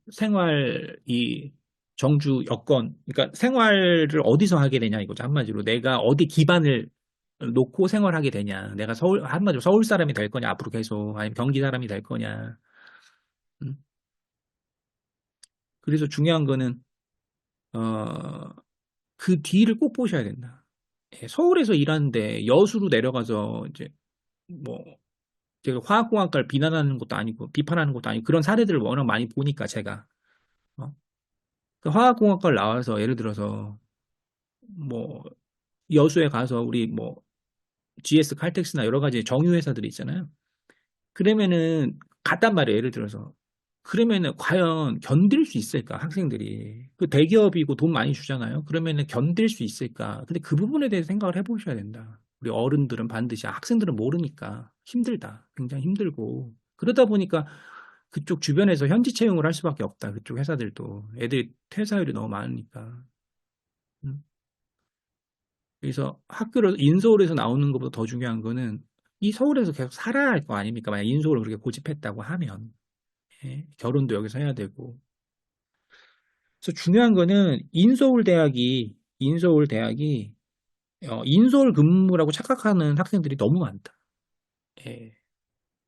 정주 여건, 그러니까 생활을 어디서 하게 되냐 이거죠. 한마디로 내가 어디 기반을 놓고 생활하게 되냐. 내가 한마디로 서울 사람이 될 거냐, 앞으로 계속. 아니면 경기 사람이 될 거냐. 응? 그래서 중요한 거는, 어, 그 뒤를 꼭 보셔야 된다. 예, 서울에서 일하는데 여수로 내려가서 이제 뭐 제가 화학공학과를 비난하는 것도 아니고 비판하는 것도 아니고 그런 사례들을 워낙 많이 보니까 제가 어? 그 화학공학과를 나와서 예를 들어서 뭐 여수에 가서 우리 뭐 GS 칼텍스나 여러 가지 정유 회사들이 있잖아요. 그러면은 갔단 말이에요. 예를 들어서 그러면은 과연 견딜 수 있을까? 학생들이 그 대기업이고 돈 많이 주잖아요. 그러면은 견딜 수 있을까? 근데 그 부분에 대해서 생각을 해보셔야 된다. 우리 어른들은 반드시 학생들은 모르니까 힘들다. 굉장히 힘들고 그러다 보니까 그쪽 주변에서 현지 채용을 할 수밖에 없다. 그쪽 회사들도 애들이 퇴사율이 너무 많으니까. 음. 그래서 학교를 인서울에서 나오는 것보다 더 중요한 거는 이 서울에서 계속 살아야 할 거 아닙니까? 만약 인서울을 그렇게 고집했다고 하면 예, 결혼도 여기서 해야 되고. 그래서 중요한 거는 인서울 대학이 인서울 근무라고 착각하는 학생들이 너무 많다. 예,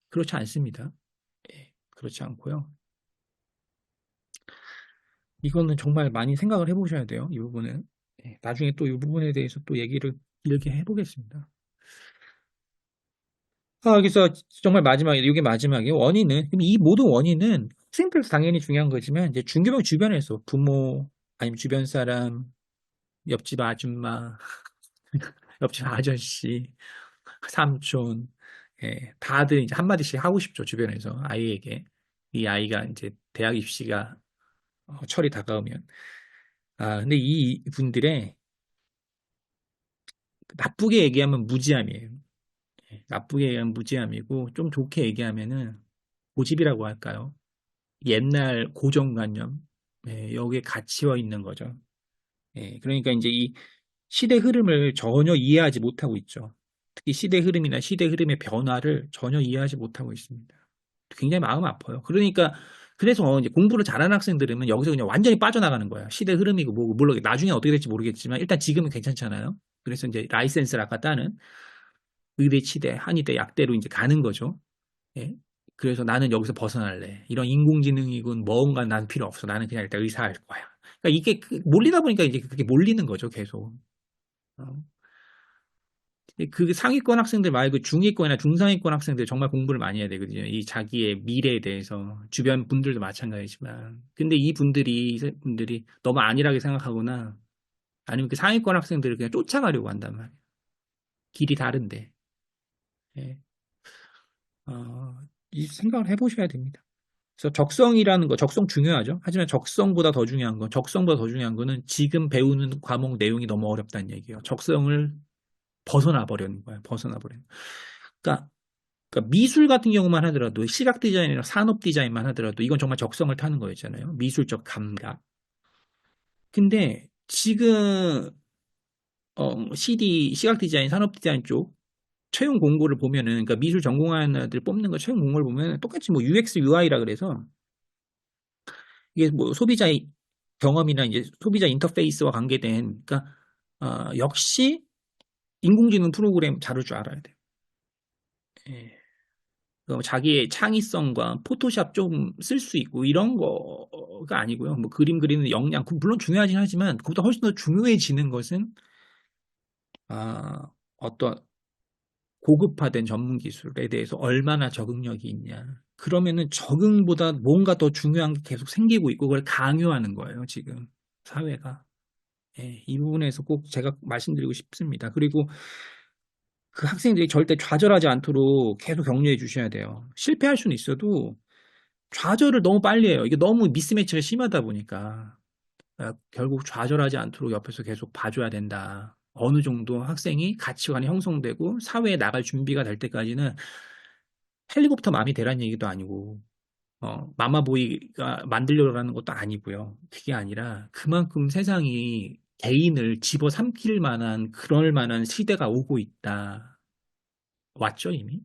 그렇지 않습니다. 예, 그렇지 않고요. 이거는 정말 많이 생각을 해보셔야 돼요. 이 부분은. 예, 나중에 또 이 부분에 대해서 또 얘기를 길게 해보겠습니다. 그래서 정말 마지막에, 이게 마지막에 원인은, 그럼 이 모든 원인은 학생들도 당연히 중요한 거지만, 이제 중교병 주변에서 부모, 아니면 주변 사람, 옆집 아줌마, 옆집 아저씨, 삼촌, 예, 다들 이제 한마디씩 하고 싶죠, 주변에서 아이에게. 이 아이가 이제 대학 입시가 철이 다가오면. 근데 이 분들의 나쁘게 얘기하면 무지함이에요. 예, 나쁘게 얘기하면 무지함이고, 좀 좋게 얘기하면은 고집이라고 할까요? 옛날 고정관념, 예, 여기에 갇혀 있는 거죠. 예, 그러니까 이제 이 시대 흐름을 전혀 이해하지 못하고 있죠. 특히 시대 흐름이나 시대 흐름의 변화를 전혀 이해하지 못하고 있습니다. 굉장히 마음 아파요. 그러니까 그래서 이제 공부를 잘하는 학생들은 여기서 그냥 완전히 빠져나가는 거야. 시대 흐름이고 뭐고 물론 나중에 어떻게 될지 모르겠지만 일단 지금은 괜찮잖아요. 그래서 이제 라이센스를 아까 따는 의대, 치대, 한의대, 약대로 이제 가는 거죠. 예? 그래서 나는 여기서 벗어날래. 이런 인공지능이군 뭔가 난 필요 없어. 나는 그냥 일단 의사 할 거야. 그러니까 이게 몰리다 보니까 이제 그게 몰리는 거죠, 계속. 어. 그 상위권 학생들 말고 중위권이나 중상위권 학생들 정말 공부를 많이 해야 되거든요. 이 자기의 미래에 대해서 주변 분들도 마찬가지지만. 근데 이 분들이 너무 안일하게 생각하거나 아니면 그 상위권 학생들을 그냥 쫓아가려고 한단 말이에요. 길이 다른데. 예. 어, 이 생각을 해보셔야 됩니다. 그래서 적성이라는 거, 적성 중요하죠. 하지만 적성보다 더 중요한 거는 지금 배우는 과목 내용이 너무 어렵다는 얘기예요. 적성을 벗어나 버리는 거예요. 벗어나 버리는. 그러니까, 그러니까 미술 같은 경우만 하더라도 시각 디자인이나 산업 디자인만 하더라도 이건 정말 적성을 타는 거였잖아요. 미술적 감각. 근데 지금 시각 디자인, 산업 디자인 쪽 채용 공고를 보면은 그러니까 미술 전공하는 애들 뽑는 거 채용 공고를 보면 똑같이 뭐 UX, UI라 그래서 이게 뭐 소비자의 경험이나 이제 소비자 인터페이스와 관계된 그러니까 역시 인공지능 프로그램 다룰 줄 알아야 돼요. 예. 자기의 창의성과 포토샵 좀 쓸 수 있고 이런 거가 아니고요. 뭐 그림 그리는 역량 물론 중요하긴 하지만 그보다 훨씬 더 중요해지는 것은 어떤 고급화된 전문 기술에 대해서 얼마나 적응력이 있냐. 그러면은 적응보다 뭔가 더 중요한 게 계속 생기고 있고 그걸 강요하는 거예요, 지금 사회가. 예, 이 부분에서 꼭 제가 말씀드리고 싶습니다. 그리고 그 학생들이 절대 좌절하지 않도록 계속 격려해 주셔야 돼요. 실패할 수는 있어도 좌절을 너무 빨리 해요. 이게 너무 미스매치가 심하다 보니까. 결국 좌절하지 않도록 옆에서 계속 봐줘야 된다. 어느 정도 학생이 가치관이 형성되고 사회에 나갈 준비가 될 때까지는 헬리콥터 맘이 되라는 얘기도 아니고, 마마보이가 만들려고 하는 것도 아니고요. 그게 아니라 그만큼 세상이 개인을 집어삼킬 만한, 그럴 만한 시대가 오고 있다. 왔죠, 이미?